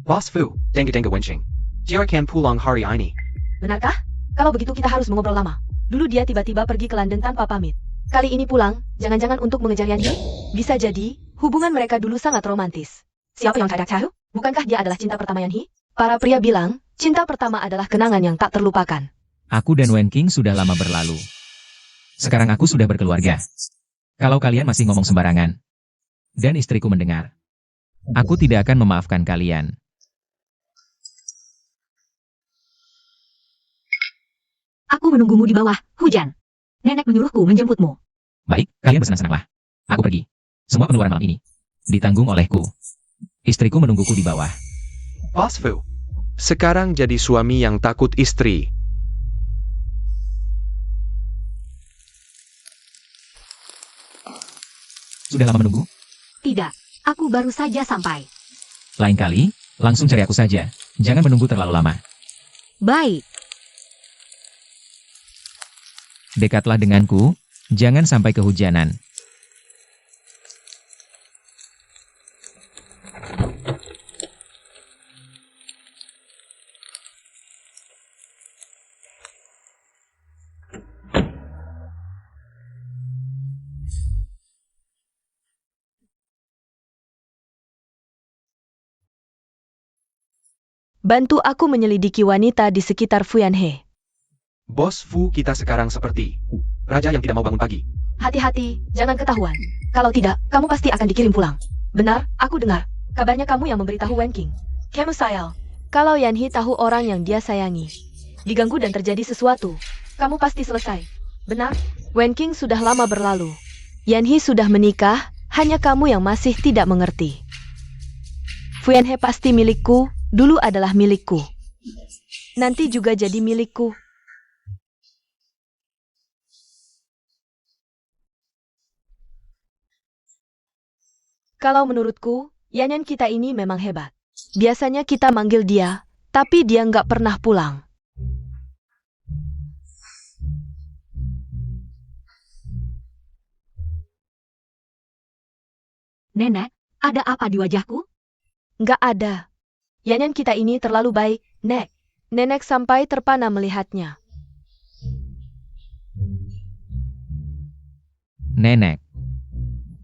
Boss Fu, denga wenching. Dia kan pulang hari ini. Benarkah? Kalau begitu kita harus mengobrol lama. Dulu dia tiba-tiba pergi ke London tanpa pamit. Kali ini pulang, jangan-jangan untuk mengejar Yanyi? Bisa jadi, hubungan mereka dulu sangat romantis. Siapa yang tidak tahu? Bukankah dia adalah cinta pertama Yanhi? Para pria bilang, cinta pertama adalah kenangan yang tak terlupakan. Aku dan Wen King sudah lama berlalu. Sekarang aku sudah berkeluarga. Kalau kalian masih ngomong sembarangan, dan istriku mendengar, aku tidak akan memaafkan kalian. Aku menunggumu di bawah, hujan. Nenek menyuruhku menjemputmu. Baik, kalian bersenang-senanglah. Aku pergi. Semua pengeluaran malam ini ditanggung olehku. Istriku menungguku di bawah. Boss Fu. Sekarang jadi suami yang takut istri. Sudah lama menunggu? Tidak, aku baru saja sampai. Lain kali, langsung cari aku saja. Jangan menunggu terlalu lama. Baik, Dekatlah denganku, jangan sampai kehujanan. Bantu aku menyelidiki wanita di sekitar Fuyanhe. Bos Fu kita sekarang seperti raja yang tidak mau bangun pagi. Hati-hati, jangan ketahuan. Kalau tidak, kamu pasti akan dikirim pulang. Benar, aku dengar. Kabarnya kamu yang memberitahu Wen King. Kamu sayang. Kalau Yanhi tahu orang yang dia sayangi diganggu dan terjadi sesuatu, kamu pasti selesai. Benar? Wen King sudah lama berlalu. Yanhi sudah menikah, hanya kamu yang masih tidak mengerti. Fuyanhe pasti milikku, dulu adalah milikku. Nanti juga jadi milikku. Kalau menurutku, Yanyan kita ini memang hebat. Biasanya kita manggil dia, tapi dia nggak pernah pulang. Nenek, ada apa di wajahku? Nggak ada. Yanyan kita ini terlalu baik, Nek. Nenek sampai terpana melihatnya. Nenek,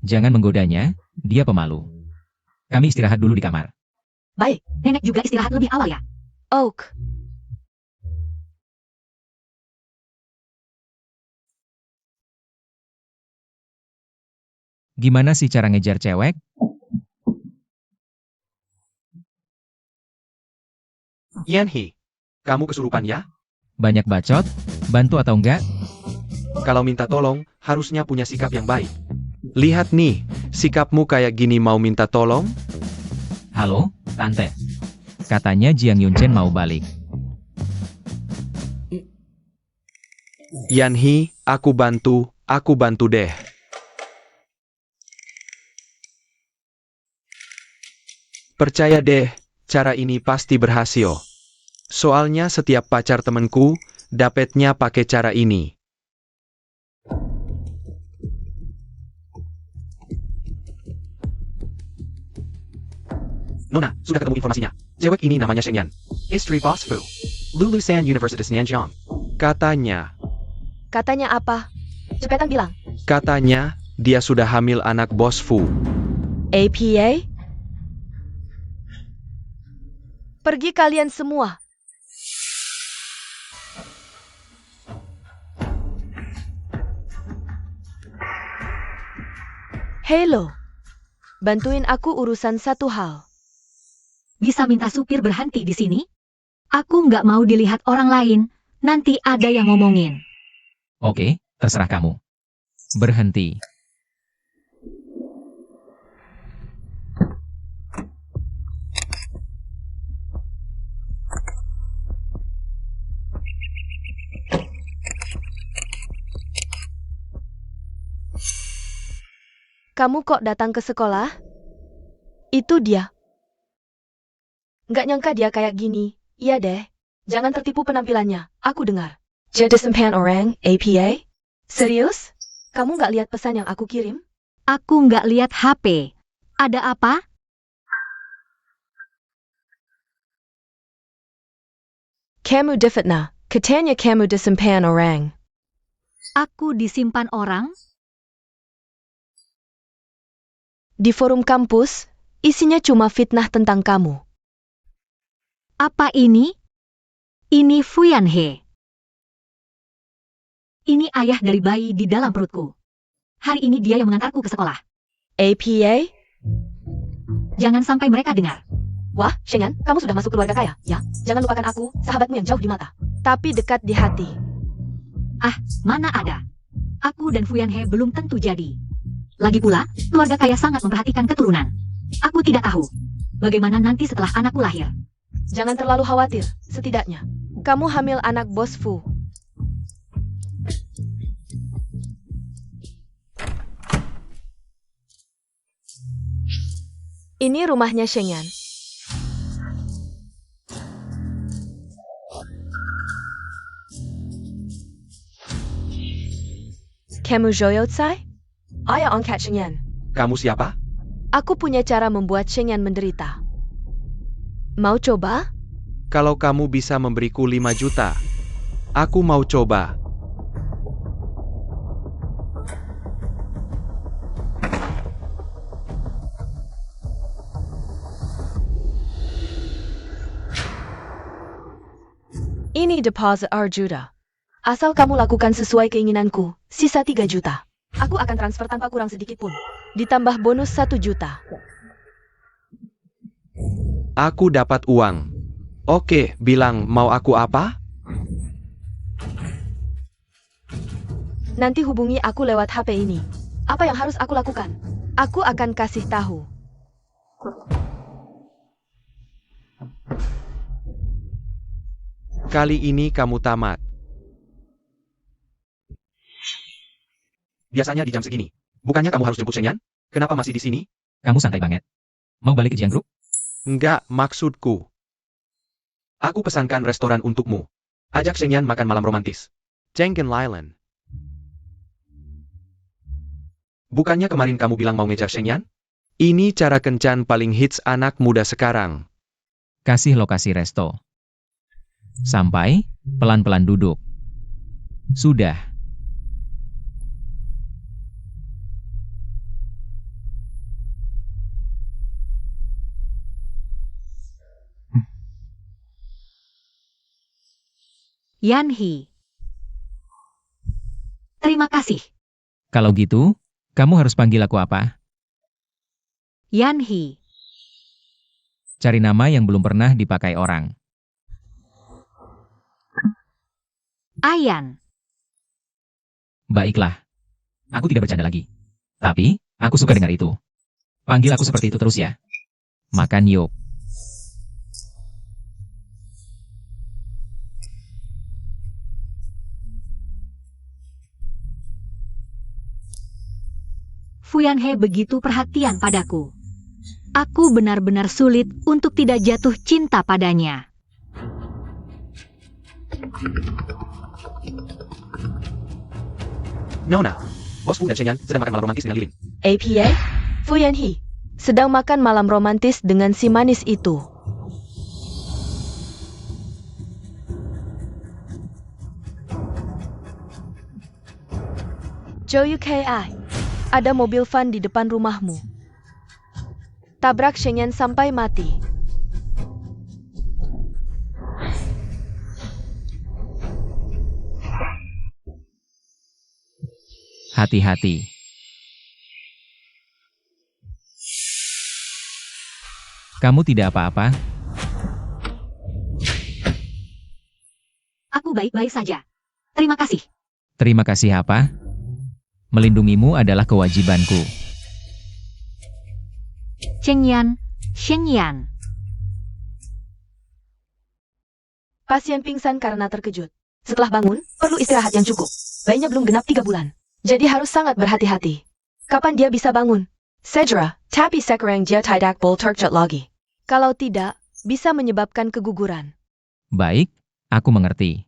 jangan menggodanya, dia pemalu. Kami istirahat dulu di kamar. Baik, nenek juga istirahat lebih awal ya. Oak. Gimana sih cara ngejar cewek? Yanhi, kamu kesurupan ya? Banyak bacot? Bantu atau enggak? Kalau minta tolong, harusnya punya sikap yang baik. Lihat nih, sikapmu kayak gini mau minta tolong? Halo, Tante. Katanya Jiang Yunchen mau balik. Yanhi, aku bantu deh. Percaya deh, cara ini pasti berhasil. Soalnya setiap pacar temenku, dapetnya pakai cara ini. Nona, sudah ketemu informasinya. Cewek ini namanya Sheng Yan. Istri Boss Fu. Lulusan Universitas Nanjing. Katanya, Katanya apa? Cepetan bilang. katanya, dia sudah hamil anak Bos Fu. APA? Pergi kalian semua. Hello. Bantuin aku urusan satu hal. Bisa minta supir berhenti di sini? Aku nggak mau dilihat orang lain. Nanti ada yang ngomongin. Oke, terserah kamu. Berhenti. Kamu kok datang ke sekolah? Itu dia. Nggak nyangka dia kayak gini. Iya deh. Jangan tertipu penampilannya. Aku dengar. Jadi sempian orang, APA? Serius? Kamu nggak lihat pesan yang aku kirim? Aku nggak lihat HP. Ada apa? Kamu difitnah. Katanya kamu disimpan orang. Aku disimpan orang? Di forum kampus, isinya cuma fitnah tentang kamu. Apa ini? Ini Fuyanhe. Ini ayah dari bayi di dalam perutku. Hari ini dia yang mengantarku ke sekolah. APA? Jangan sampai mereka dengar. Wah, Shengyan, kamu sudah masuk keluarga kaya, ya? Jangan lupakan aku, sahabatmu yang jauh di mata. Tapi dekat di hati. Mana ada. Aku dan Fuyanhe belum tentu jadi. Lagi pula, keluarga kaya sangat memperhatikan keturunan. Aku tidak tahu bagaimana nanti setelah anakku lahir. Jangan terlalu khawatir, setidaknya. Kamu hamil anak bos Fu. Ini rumahnya Shengyan. Kamu Joyotsai? Ayah angkat Shengyan. Kamu siapa? Aku punya cara membuat Shengyan menderita. Mau coba? Kalau kamu bisa memberiku 5 juta, aku mau coba. Ini deposit Arjuta. Asal kamu lakukan sesuai keinginanku, sisa 3 juta. Aku akan transfer tanpa kurang sedikit pun. Ditambah bonus 1 juta. Aku dapat uang. Oke, bilang mau aku apa? Nanti hubungi aku lewat HP ini. Apa yang harus aku lakukan? Aku akan kasih tahu. Kali ini kamu tamat. Biasanya di jam segini. Bukannya kamu harus jemput Shengyan? Kenapa masih di sini? Kamu santai banget. Mau balik ke Jiangsu? Enggak, maksudku. Aku pesankan restoran untukmu. Ajak Shengyan makan malam romantis. Jengen Island. Bukannya kemarin kamu bilang mau ngejar Shengyan? Ini cara kencan paling hits anak muda sekarang. Kasih lokasi resto. Sampai, pelan-pelan duduk. Sudah. Yanhi. Terima kasih. Kalau gitu, kamu harus panggil aku apa? Yanhi. Cari nama yang belum pernah dipakai orang. Ayan. Baiklah. Aku tidak bercanda lagi. Tapi, aku suka dengar itu. Panggil aku seperti itu terus ya. Makan yuk. Fuyanhe begitu perhatian padaku. Aku benar-benar sulit untuk tidak jatuh cinta padanya. Nona, bosku dan Shengyan sedang makan malam romantis dengan Lilin. APA? Fuyanhe. Sedang makan malam romantis dengan si manis itu. Joyu KI. Ada mobil van di depan rumahmu. Tabrak Shengyan sampai mati. Hati-hati. Kamu tidak apa-apa? Aku baik-baik saja. Terima kasih. Terima kasih apa? Melindungimu adalah kewajibanku. Shengyan. Pasien pingsan karena terkejut. Setelah bangun, perlu istirahat yang cukup. Bayinya belum genap 3 bulan. Jadi harus sangat berhati-hati. Kapan dia bisa bangun? Segera, tapi sekarang dia tidak boleh terkejut lagi. Kalau tidak, bisa menyebabkan keguguran. Baik, aku mengerti.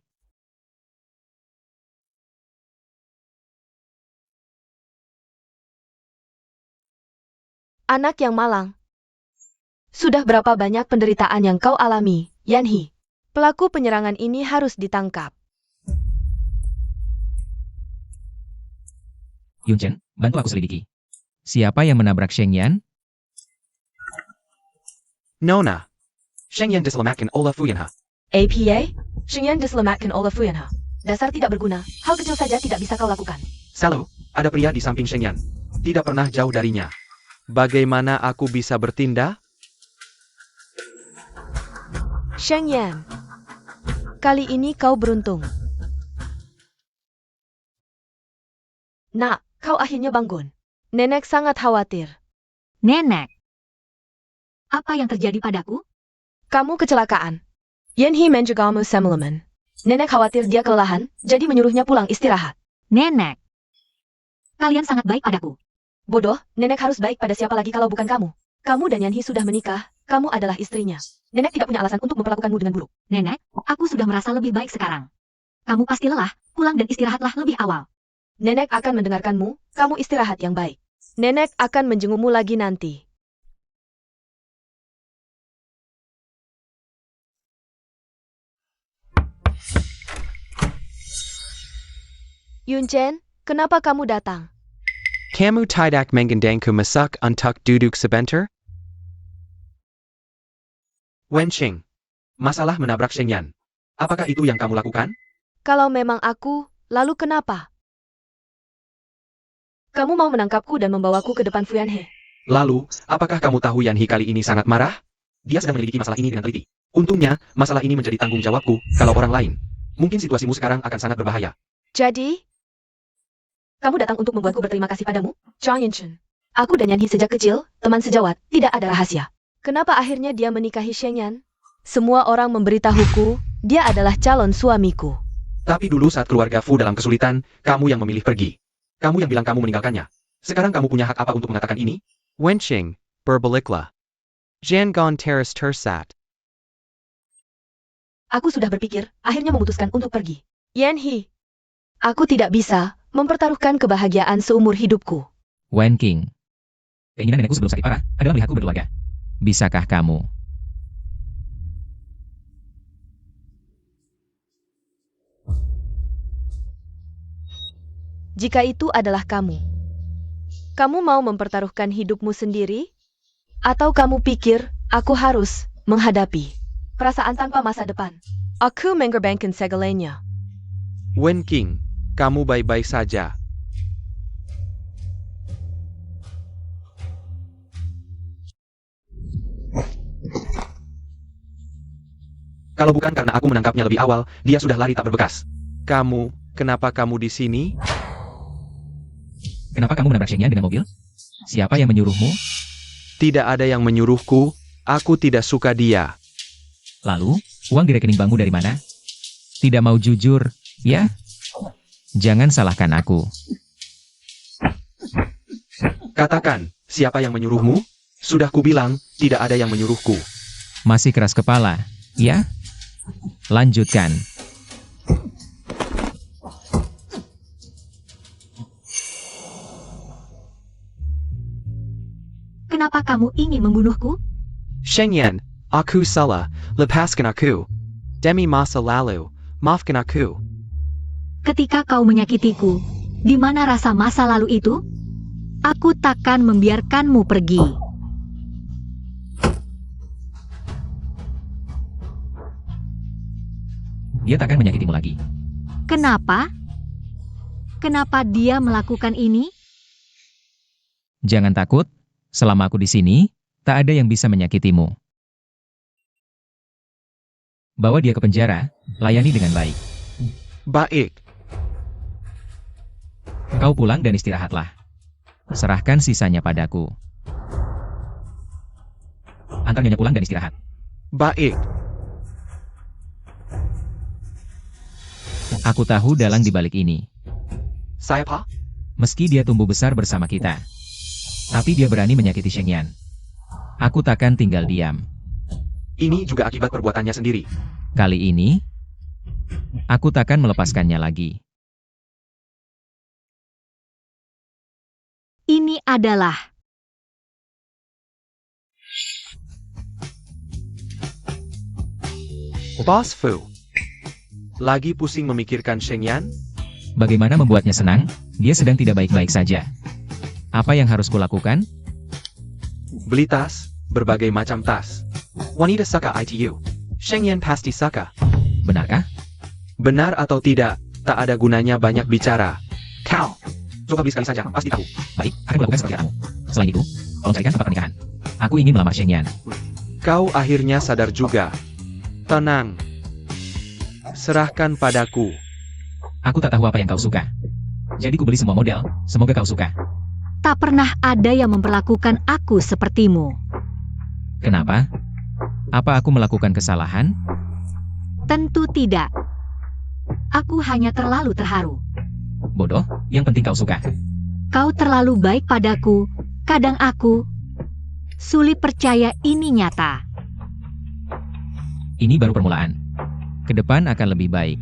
Anak yang malang. Sudah berapa banyak penderitaan yang kau alami, Yanhi? Pelaku penyerangan ini harus ditangkap. Yunchen, bantu aku selidiki. Siapa yang menabrak Shengyan? Nona, Shengyan diselamatkan oleh Fuyanha. APA? Shengyan diselamatkan oleh Fuyanha. Dasar tidak berguna, hal kecil saja tidak bisa kau lakukan. Salo, ada pria di samping Shengyan. Tidak pernah jauh darinya. Bagaimana aku bisa bertindak? Shengyan, kali ini kau beruntung. Nak, kau akhirnya bangun. Nenek sangat khawatir. Nenek. Apa yang terjadi padaku? Kamu kecelakaan. Yanhi menjagamu semalaman. Nenek khawatir dia kelelahan, jadi menyuruhnya pulang istirahat. Nenek. Kalian sangat baik padaku. Bodoh, nenek harus baik pada siapa lagi kalau bukan kamu. Kamu dan Yanhi sudah menikah, kamu adalah istrinya. Nenek tidak punya alasan untuk memperlakukanmu dengan buruk. Nenek, aku sudah merasa lebih baik sekarang. Kamu pasti lelah, pulang dan istirahatlah lebih awal. Nenek akan mendengarkanmu, kamu istirahat yang baik. Nenek akan menjengukmu lagi nanti. Yunchen, kenapa kamu datang? Kamu tidak menggendangku masak untuk duduk sebentar? Wenqing. Masalah menabrak Shengyan. Apakah itu yang kamu lakukan? Kalau memang aku, lalu kenapa? Kamu mau menangkapku dan membawaku ke depan Fuyanhe. Lalu, apakah kamu tahu Yanhi kali ini sangat marah? Dia sedang menyelidiki masalah ini dengan teliti. Untungnya, masalah ini menjadi tanggung jawabku, kalau orang lain. Mungkin situasimu sekarang akan sangat berbahaya. Jadi, kamu datang untuk membuatku berterima kasih padamu, Chang Yunchen. Aku dan Yanhi sejak kecil, teman sejawat, tidak ada rahasia. Kenapa akhirnya dia menikahi Shengyan? Semua orang memberitahuku, dia adalah calon suamiku. Tapi dulu saat keluarga Fu dalam kesulitan, kamu yang memilih pergi. Kamu yang bilang kamu meninggalkannya. Sekarang kamu punya hak apa untuk mengatakan ini? Wenqing, berbaliklah. Jangan terus tersat. Aku sudah berpikir, akhirnya memutuskan untuk pergi. Yanhi, aku tidak bisa mempertaruhkan kebahagiaan seumur hidupku. Wenqing. Keinginan nenekku sebelum sakit parah adalah melihatku berkeluarga. Bisakah kamu? Jika itu adalah kamu mau mempertaruhkan hidupmu sendiri? Atau kamu pikir aku harus menghadapi perasaan tanpa masa depan? Aku mengorbankan segalanya. Wenqing, kamu baik-baik saja. Kalau bukan karena aku menangkapnya lebih awal, dia sudah lari tak berbekas. Kenapa kamu di sini? Kenapa kamu menabrak Shengyan dengan mobil? Siapa yang menyuruhmu? Tidak ada yang menyuruhku, aku tidak suka dia. Lalu, uang di rekening bankmu dari mana? Tidak mau jujur, ya? Jangan salahkan aku. Katakan, siapa yang menyuruhmu? Sudah kubilang, tidak ada yang menyuruhku. Masih keras kepala, ya? Lanjutkan. Kenapa kamu ingin membunuhku? Shengyan, aku salah, lepaskan aku. Demi masa lalu, maafkan aku. Ketika kau menyakitiku, di mana rasa masa lalu itu? Aku takkan membiarkanmu pergi. Dia takkan menyakitimu lagi. Kenapa? Kenapa dia melakukan ini? Jangan takut, selama aku di sini, tak ada yang bisa menyakitimu. Bawa dia ke penjara, layani dengan baik. Baik. Kau pulang dan istirahatlah. Serahkan sisanya padaku. Antar nyonya pulang dan istirahat. Baik. Aku tahu dalang di balik ini. Saya Pak? Meski dia tumbuh besar bersama kita, tapi dia berani menyakiti Shengyan. Aku takkan tinggal diam. Ini juga akibat perbuatannya sendiri. Kali ini, aku takkan melepaskannya lagi. Ini adalah Boss Fu. Lagi pusing memikirkan Shengyan? Bagaimana membuatnya senang? Dia sedang tidak baik-baik saja. Apa yang harus kulakukan? Beli tas, berbagai macam tas. Wanita suka ITU. Sheng Yan pasti suka. Benarkah? Benar atau tidak, tak ada gunanya banyak bicara. Kau. Coba beli sekali saja, pasti tahu. Baik, akan melakukan seperti kamu. Selain itu, tolong carikan tempat pernikahan. Aku ingin melamar Sheng Yan. Kau akhirnya sadar juga. Tenang. Serahkan padaku. Aku tak tahu apa yang kau suka. Jadi ku beli semua model, semoga kau suka. Tak pernah ada yang memperlakukan aku sepertimu. Kenapa? Apa aku melakukan kesalahan? Tentu tidak. Aku hanya terlalu terharu. Bodoh, yang penting kau suka. Kau terlalu baik padaku. Kadang aku sulit percaya ini nyata. Ini baru permulaan. Ke depan akan lebih baik.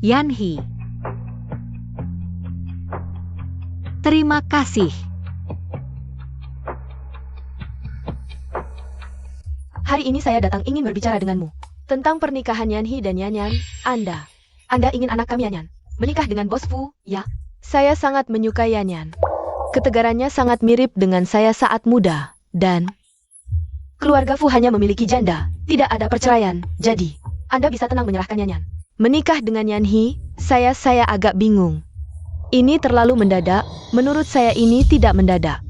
Yanhi. Terima kasih. Hari ini saya datang ingin berbicara denganmu. Tentang pernikahan Yanhi dan Yanyan, Anda ingin anak kami Yanyan menikah dengan Bos Fu, ya? Saya sangat menyukai Yanyan. Ketegarannya sangat mirip dengan saya saat muda, dan keluarga Fu hanya memiliki janda, tidak ada perceraian, jadi Anda bisa tenang menyerahkan Yanyan. Menikah dengan Yanhi, saya agak bingung. Ini terlalu mendadak, menurut saya ini tidak mendadak.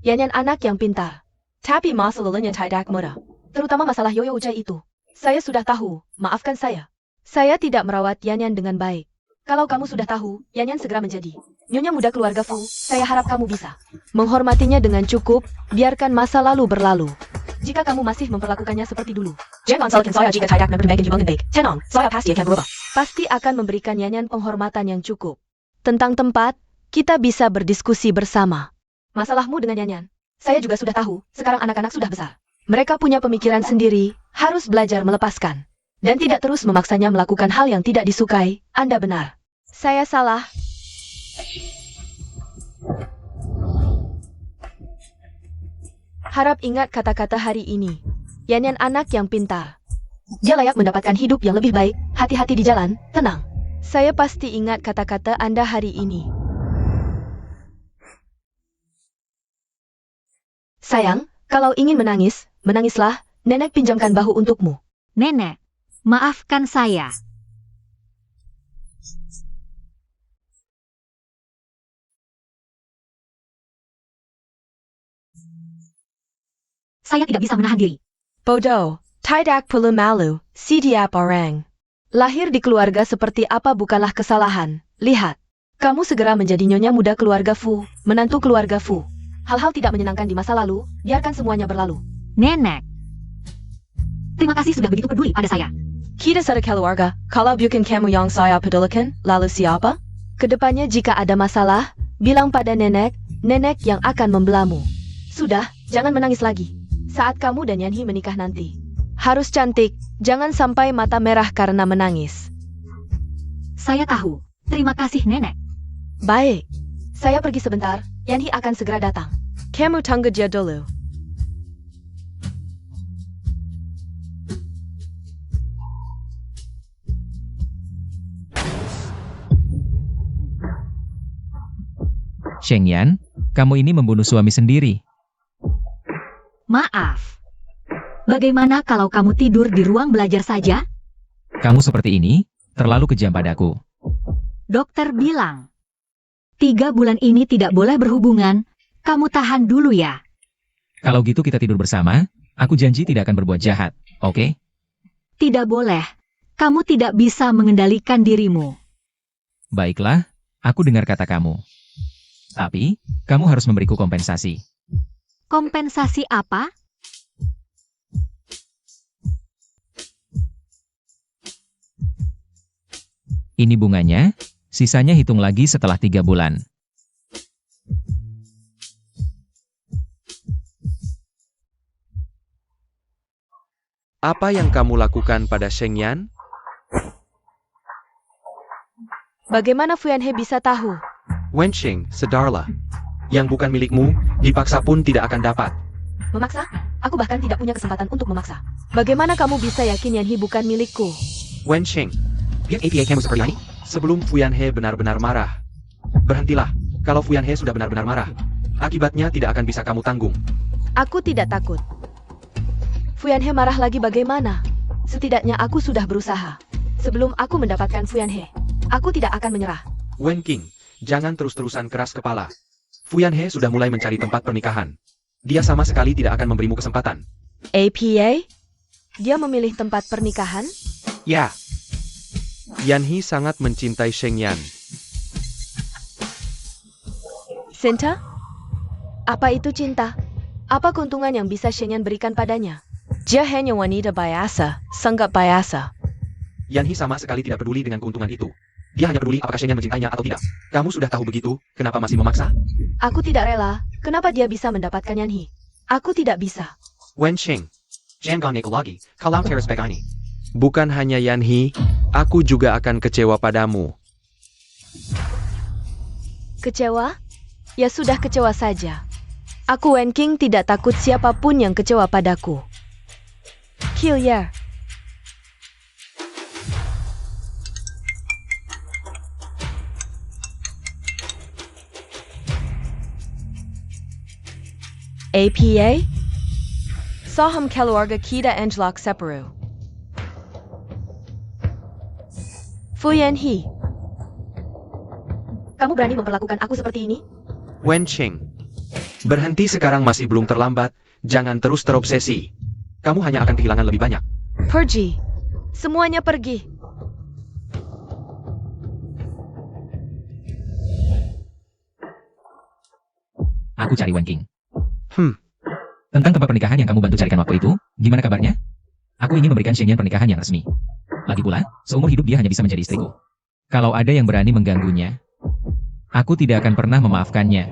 Yanyan anak yang pintar. Tapi masalahnya tidak mudah. Terutama masalah Yoyo Ujai itu. Saya sudah tahu, maafkan saya. Saya tidak merawat Yanyan dengan baik. Kalau kamu sudah tahu, Yanyan segera menjadi nyonya muda keluarga Fu. Saya harap kamu bisa menghormatinya dengan cukup, biarkan masa lalu berlalu. Jika kamu masih memperlakukannya seperti dulu, jangan salahkan saya jika tidak memperbaiki dengan baik. Tenang, saya pasti akan berubah. Pasti akan memberikan Yanyan penghormatan yang cukup. Tentang tempat, kita bisa berdiskusi bersama. Masalahmu dengan Yanyan, saya juga sudah tahu, sekarang anak-anak sudah besar. Mereka punya pemikiran sendiri, harus belajar melepaskan. Dan tidak terus memaksanya melakukan hal yang tidak disukai. Anda benar. Saya salah. Harap ingat kata-kata hari ini. Yanyan anak yang pintar. Dia layak mendapatkan hidup yang lebih baik. Hati-hati di jalan, tenang. Saya pasti ingat kata-kata Anda hari ini. Sayang, kalau ingin menangis, menangislah. Nenek pinjamkan bahu untukmu. Nenek, maafkan saya. Saya tidak bisa menahan diri. Bodoh, tidak perlu malu, setiap orang. Lahir di keluarga seperti apa bukanlah kesalahan. Lihat, kamu segera menjadi nyonya muda keluarga Fu, menantu keluarga Fu. Hal-hal tidak menyenangkan di masa lalu, biarkan semuanya berlalu. Nenek, terima kasih sudah begitu peduli pada saya. Kita satu keluarga, kalau bukan kamu yang saya pedulikan, lalu siapa? Kedepannya jika ada masalah, bilang pada nenek, nenek yang akan membelamu. Sudah, jangan menangis lagi. Saat kamu dan Yanhi menikah nanti, harus cantik, jangan sampai mata merah karena menangis. Saya tahu. Terima kasih, Nenek. Baik, saya pergi sebentar, Yanhi akan segera datang. Kamu tunggu dia dulu. Sheng Yan, kamu ini membunuh suami sendiri. Maaf. Bagaimana kalau kamu tidur di ruang belajar saja? Kamu seperti ini, terlalu kejam padaku. Dokter bilang, 3 bulan ini tidak boleh berhubungan. Kamu tahan dulu ya. Kalau gitu kita tidur bersama, aku janji tidak akan berbuat jahat, oke? Tidak boleh. Kamu tidak bisa mengendalikan dirimu. Baiklah, aku dengar kata kamu. Tapi, kamu harus memberiku kompensasi. Kompensasi apa? Ini bunganya, sisanya hitung lagi setelah 3 bulan. Apa yang kamu lakukan pada Sheng Yan? Bagaimana Fuyanhe bisa tahu? Wensheng, sedarlah. Yang bukan milikmu, dipaksa pun tidak akan dapat. Memaksa? Aku bahkan tidak punya kesempatan untuk memaksa. Bagaimana kamu bisa yakin Yanhi bukan milikku? Wensheng, biar API kamu seperti ini. Sebelum Fuyanhe benar-benar marah. Berhentilah, kalau Fuyanhe sudah benar-benar marah. Akibatnya tidak akan bisa kamu tanggung. Aku tidak takut. Fuyanhe marah lagi bagaimana? Setidaknya aku sudah berusaha. Sebelum aku mendapatkan Fuyanhe, aku tidak akan menyerah. Wen King, jangan terus-terusan keras kepala. Fuyanhe sudah mulai mencari tempat pernikahan. Dia sama sekali tidak akan memberimu kesempatan. APA? Dia memilih tempat pernikahan? Ya, Yanhi sangat mencintai Sheng Yan. Cinta? Apa itu cinta? Apa keuntungan yang bisa Sheng Yan berikan padanya? Dia hanya wanita biasa, sangat biasa. Yanhi sama sekali tidak peduli dengan keuntungan itu. Dia hanya peduli apakah Sheng Yan mencintainya atau tidak. Kamu sudah tahu begitu, kenapa masih memaksa? Aku tidak rela. Kenapa dia bisa mendapatkan Yanhi? Aku tidak bisa. Wen Sheng, jangan neko lagi, kalau teres begini. Bukan hanya Yanhi, aku juga akan kecewa padamu. Kecewa? Ya sudah kecewa saja. Aku Wen King tidak takut siapapun yang kecewa padaku. Kill ya. APA? Saham keluarga kita Angelak Separu. Fuyanhe. Kamu berani memperlakukan aku seperti ini? Wen Sheng, Berhenti sekarang masih belum terlambat, jangan terus terobsesi. Kamu hanya akan kehilangan lebih banyak. Pergi. Semuanya pergi. Aku cari Wen King. Hmm. Tentang tempat pernikahan yang kamu bantu carikan waktu itu, gimana kabarnya? Aku ingin memberikan Sheng Yan pernikahan yang resmi. Lagi pula, seumur hidup dia hanya bisa menjadi istriku. Kalau ada yang berani mengganggunya, aku tidak akan pernah memaafkannya.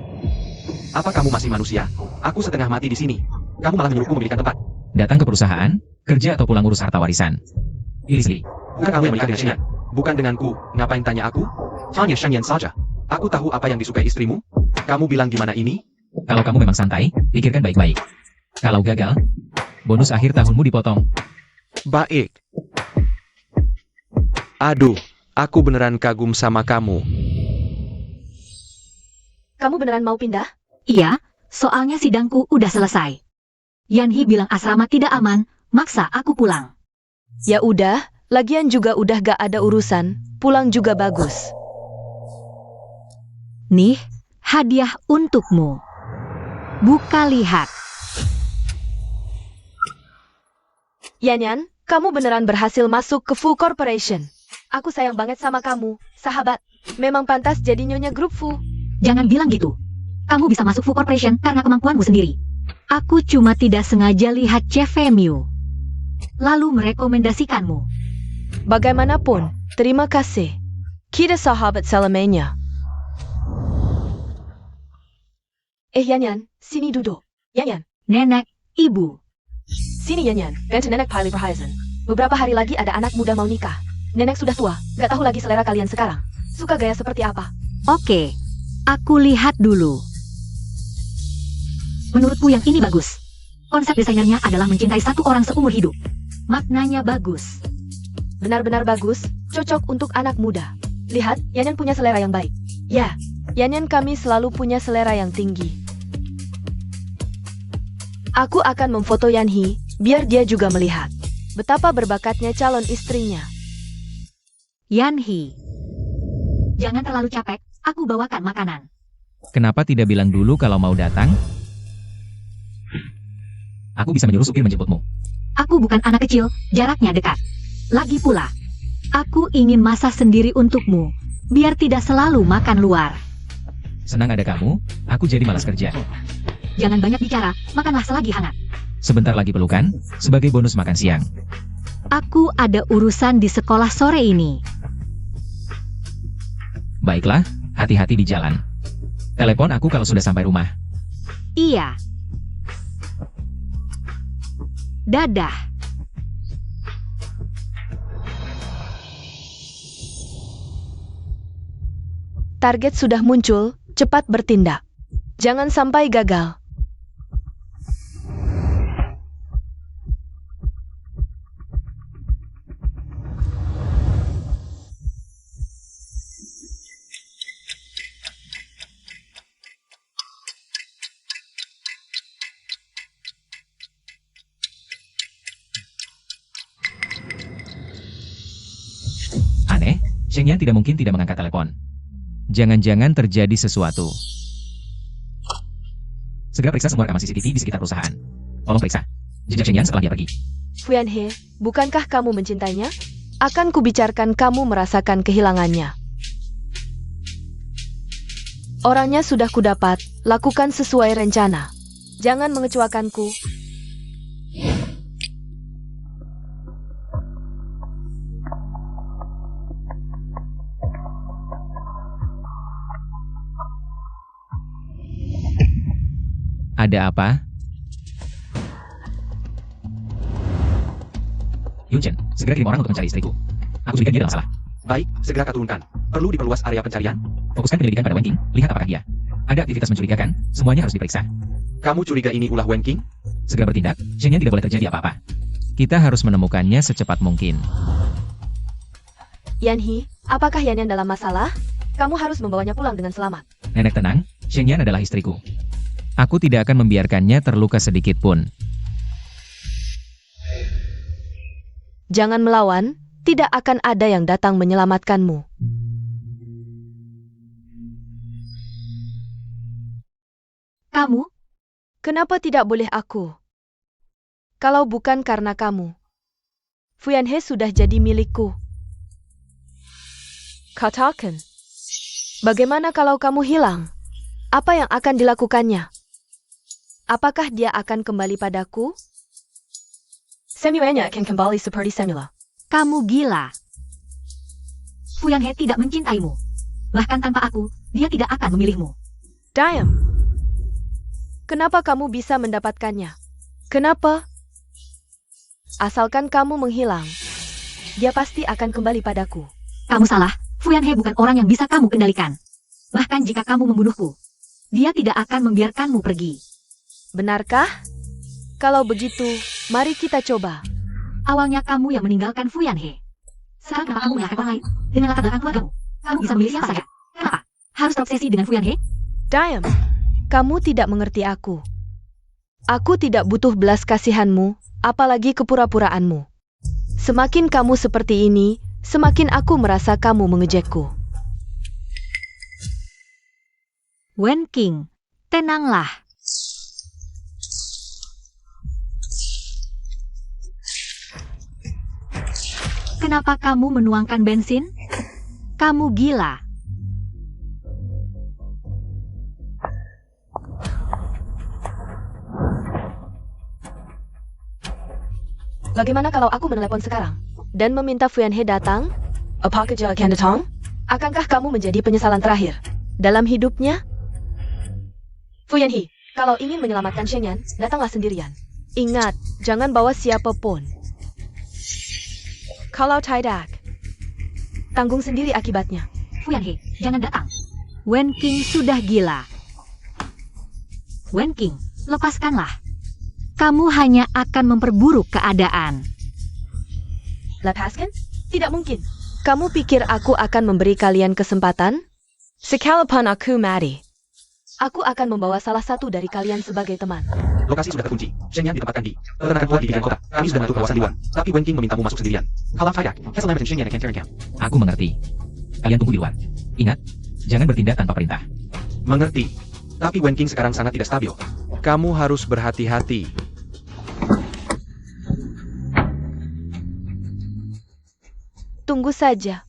Apa kamu masih manusia? Aku setengah mati di sini. Kamu malah menyuruhku memilihkan tempat. Datang ke perusahaan, kerja atau pulang urus harta warisan. Pilih sendiri. Bukan kamu yang menikah dengan Sheng Yan. Bukan denganku. Ngapain tanya aku? Tanya Sheng Yan saja. Aku tahu apa yang disukai istrimu. Kamu bilang gimana ini? Kalau kamu memang santai, pikirkan baik-baik. Kalau gagal, bonus akhir tahunmu dipotong. Baik. Aduh, aku beneran kagum sama kamu. Kamu beneran mau pindah? Iya, soalnya sidangku udah selesai. Yanhi bilang asrama tidak aman, maksa aku pulang. Ya udah, lagian juga udah gak ada urusan. Pulang juga bagus. Nih, hadiah untukmu. Buka lihat. Yan, kamu beneran berhasil masuk ke Full Corporation. Aku sayang banget sama kamu, sahabat. Memang pantas jadi nyonya grup Fu. Jangan bilang gitu. Kamu bisa masuk Full Corporation karena kemampuanmu sendiri. Aku cuma tidak sengaja lihat CVMU. Lalu merekomendasikanmu. Bagaimanapun, terima kasih. Kita sahabat selamanya. Yan, sini duduk. Yan, Nenek, ibu. sini Yan. Ganti nenek Pilih Perhiasan. Beberapa hari lagi ada anak muda mau nikah. Nenek sudah tua, gak tahu lagi selera kalian sekarang. Suka gaya seperti apa? Oke, aku lihat dulu. Menurutku yang ini bagus. Konsep desainernya adalah mencintai satu orang seumur hidup. Maknanya bagus. Benar-benar bagus, cocok untuk anak muda. Lihat, Yan punya selera yang baik. Ya, Yan kami selalu punya selera yang tinggi. Aku akan memfoto Yanhi, biar dia juga melihat betapa berbakatnya calon istrinya. Yanhi. Jangan terlalu capek, aku bawakan makanan. Kenapa tidak bilang dulu kalau mau datang? Aku bisa menyuruh supir menjemputmu. Aku bukan anak kecil, jaraknya dekat. Lagi pula, aku ingin masak sendiri untukmu, biar tidak selalu makan luar. Senang ada kamu, aku jadi malas kerja. Jangan banyak bicara, makanlah selagi hangat. Sebentar lagi pelukan, sebagai bonus makan siang. Aku ada urusan di sekolah sore ini. Baiklah, hati-hati di jalan. Telepon aku kalau sudah sampai rumah. Iya. Dadah. Target sudah muncul, cepat bertindak. Jangan sampai gagal. Sheng Yan tidak mungkin tidak mengangkat telepon. Jangan-jangan terjadi sesuatu. Segera periksa semua rekaman CCTV di sekitar perusahaan. Tolong periksa jejak Sheng Yan setelah dia pergi. Fuyanhe, bukankah kamu mencintainya? Akan kubicarakan kamu merasakan kehilangannya. Orangnya sudah kudapat, lakukan sesuai rencana. Jangan mengecewakanku. Ada apa? Yun Chen, segera kirim orang untuk mencari istriku. Aku curiga dia dalam masalah. Baik, segera kau turunkan. Perlu diperluas area pencarian? Fokuskan penyelidikan pada Wen Qing, lihat apakah dia ada aktivitas mencurigakan, semuanya harus diperiksa. Kamu curiga ini ulah Wen Qing? Segera bertindak, Sheng Yan tidak boleh terjadi apa-apa. Kita harus menemukannya secepat mungkin. Yanhi, apakah Yan Yan dalam masalah? Kamu harus membawanya pulang dengan selamat. Nenek tenang, Sheng Yan adalah istriku. Aku tidak akan membiarkannya terluka sedikit pun. Jangan melawan, tidak akan ada yang datang menyelamatkanmu. Kamu? Kenapa tidak boleh aku? Kalau bukan karena kamu, Fuyanhe sudah jadi milikku. Katakan, bagaimana kalau kamu hilang? Apa yang akan dilakukannya? Apakah dia akan kembali padaku? Semuanya akan kembali seperti semula. Kamu gila. Fuyanhe tidak mencintaimu. Bahkan tanpa aku, dia tidak akan memilihmu. Diam. Kenapa kamu bisa mendapatkannya? Kenapa? Asalkan kamu menghilang, dia pasti akan kembali padaku. Kamu salah. Fuyanhe bukan orang yang bisa kamu kendalikan. Bahkan jika kamu membunuhku, dia tidak akan membiarkanmu pergi. Benarkah? Kalau begitu, mari kita coba. Awalnya kamu yang meninggalkan Fuyanhe. Sekarang kenapa kamu menyalahkan orang lain? Dengan latar belakang keluargamu, kamu bisa memilih siapa saja. Kenapa? Harus terobsesi dengan Fuyanhe? Diam. Kamu tidak mengerti aku. Aku tidak butuh belas kasihanmu, apalagi kepura-puraanmu. Semakin kamu seperti ini, semakin aku merasa kamu mengejekku. Wen Qing, tenanglah. Kenapa kamu menuangkan bensin? Kamu gila. Bagaimana kalau aku menelepon sekarang dan meminta Fuyanhe datang? Apakah dia akan datang? Akankah kamu menjadi penyesalan terakhir dalam hidupnya? Fuyanhe, kalau ingin menyelamatkan Sheng Yan, datanglah sendirian. Ingat, jangan bawa siapapun. Kalau tidak, tanggung sendiri akibatnya. Fuyanhe, jangan datang. Wen Qing sudah gila. Wen Qing, lepaskanlah. Kamu hanya akan memperburuk keadaan. Lepaskan? Tidak mungkin. Kamu pikir aku akan memberi kalian kesempatan? Sekalipun aku mati, aku akan membawa salah satu dari kalian sebagai teman. Lokasi sudah terkunci. Sheng Yan ditempatkan di peternakan kuat di pinggiran kota. Kami sudah mengatur kawasan luar, tapi Wen Qing memintamu masuk sendirian. Kalau tidak, Castle Lambert dan Sheng Yan akan camp. Aku mengerti. Kalian tunggu di luar. Ingat, jangan bertindak tanpa perintah. Mengerti. Tapi Wen Qing sekarang sangat tidak stabil. Kamu harus berhati-hati. Tunggu saja.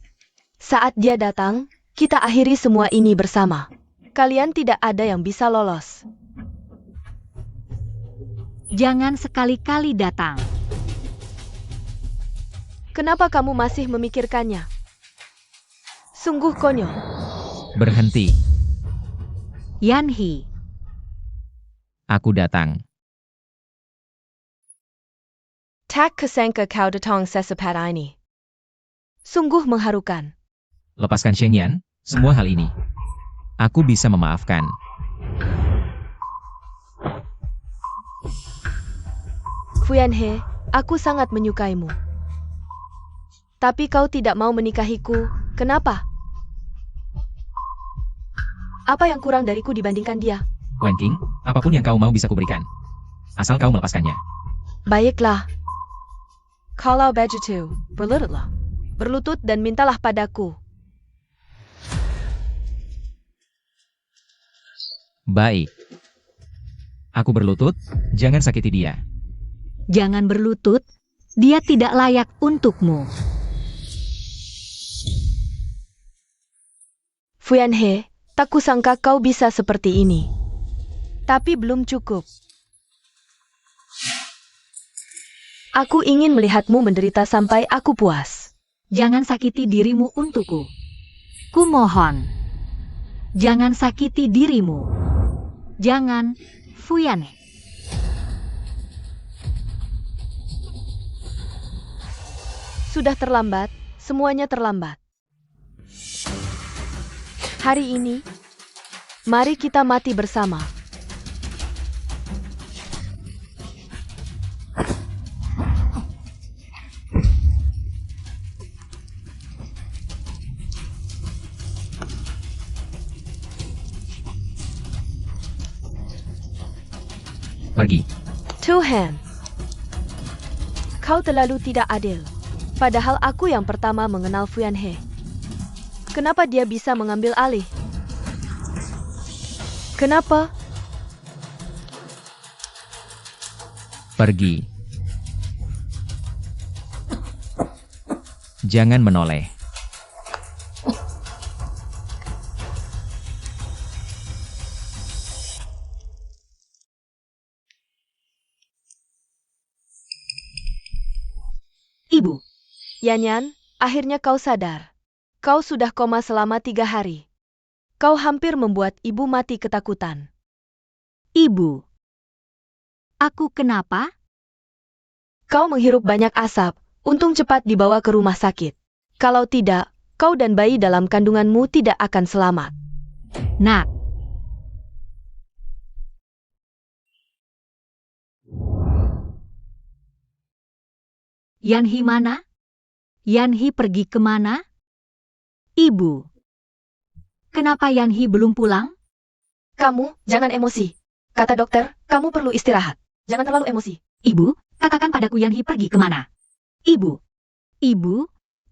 Saat dia datang, kita akhiri semua ini bersama. Kalian tidak ada yang bisa lolos. Jangan sekali-kali datang. Kenapa kamu masih memikirkannya? Sungguh konyol. Berhenti. Yanhi, Aku datang. Tak kusangka kau datang secepat ini. Sungguh mengharukan. Lepaskan Sheng Yan, semua hal ini. Aku bisa memaafkan. Fuyanhe, aku sangat menyukaimu. Tapi kau tidak mau menikahiku, kenapa? Apa yang kurang dariku dibandingkan dia? Wen Qing, apapun yang kau mau bisa kuberikan. Asal kau melepaskannya. Baiklah. Kalau begitu, berlututlah. Berlutut dan mintalah padaku. Baik. Aku berlutut, jangan sakiti dia. Jangan berlutut, dia tidak layak untukmu. Fuyanhe, tak kusangka kau bisa seperti ini. Tapi belum cukup. Aku ingin melihatmu menderita sampai aku puas. Jangan sakiti dirimu untukku. Kumohon. Jangan sakiti dirimu. Jangan, Fuyanhe. Sudah terlambat, semuanya terlambat. Hari ini, mari kita mati bersama. Pergi. Tuhan, kau terlalu tidak adil. Padahal aku yang pertama mengenal Fuyanhe. Kenapa dia bisa mengambil alih? Kenapa? Pergi. Jangan menoleh. Ibu, Yanyan, akhirnya kau sadar. Kau sudah koma selama 3 hari. Kau hampir membuat ibu mati ketakutan. ibu. Aku kenapa? Kau menghirup banyak asap, untung cepat dibawa ke rumah sakit. Kalau tidak, kau dan bayi dalam kandunganmu tidak akan selamat. Nak, Yanhi mana? Yanhi pergi kemana? Ibu. Kenapa Yanhi belum pulang? Kamu, jangan emosi. Kata dokter, kamu perlu istirahat. Jangan terlalu emosi. Ibu, katakan padaku Yanhi pergi kemana? Ibu. Ibu,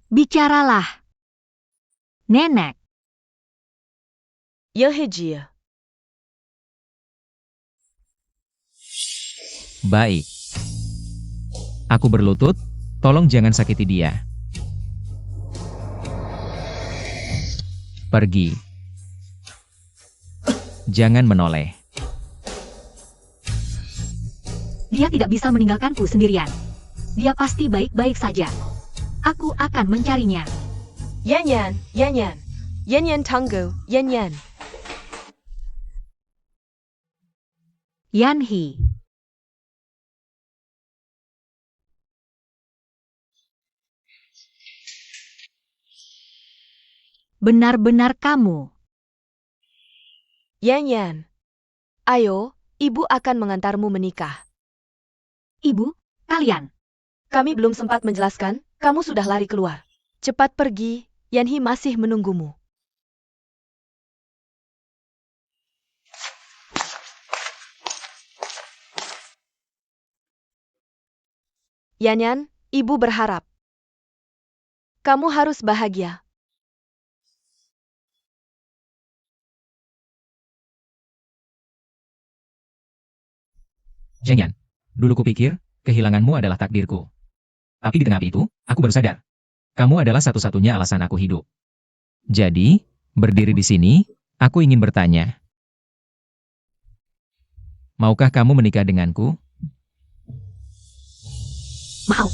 bicaralah. Nenek. Yehejie. Baik. Aku berlutut, tolong jangan sakiti dia. Pergi. Jangan menoleh. Dia tidak bisa meninggalkanku sendirian. Dia pasti baik-baik saja. Aku akan mencarinya. Yanyan, Yanyan. Yanyan Tanggo, Yanyan. Yanhi. Benar-benar kamu. Yanyan. Ayo, ibu akan mengantarmu menikah. Ibu, kalian. Kami belum sempat menjelaskan, kamu sudah lari keluar. Cepat pergi, Yanhi masih menunggumu. Yanyan, ibu berharap. Kamu harus bahagia. Zhengyan, dulu kupikir, kehilanganmu adalah takdirku. Tapi di tengah itu, aku baru sadar. Kamu adalah satu-satunya alasan aku hidup. Jadi, berdiri di sini, aku ingin bertanya. Maukah kamu menikah denganku? Mau.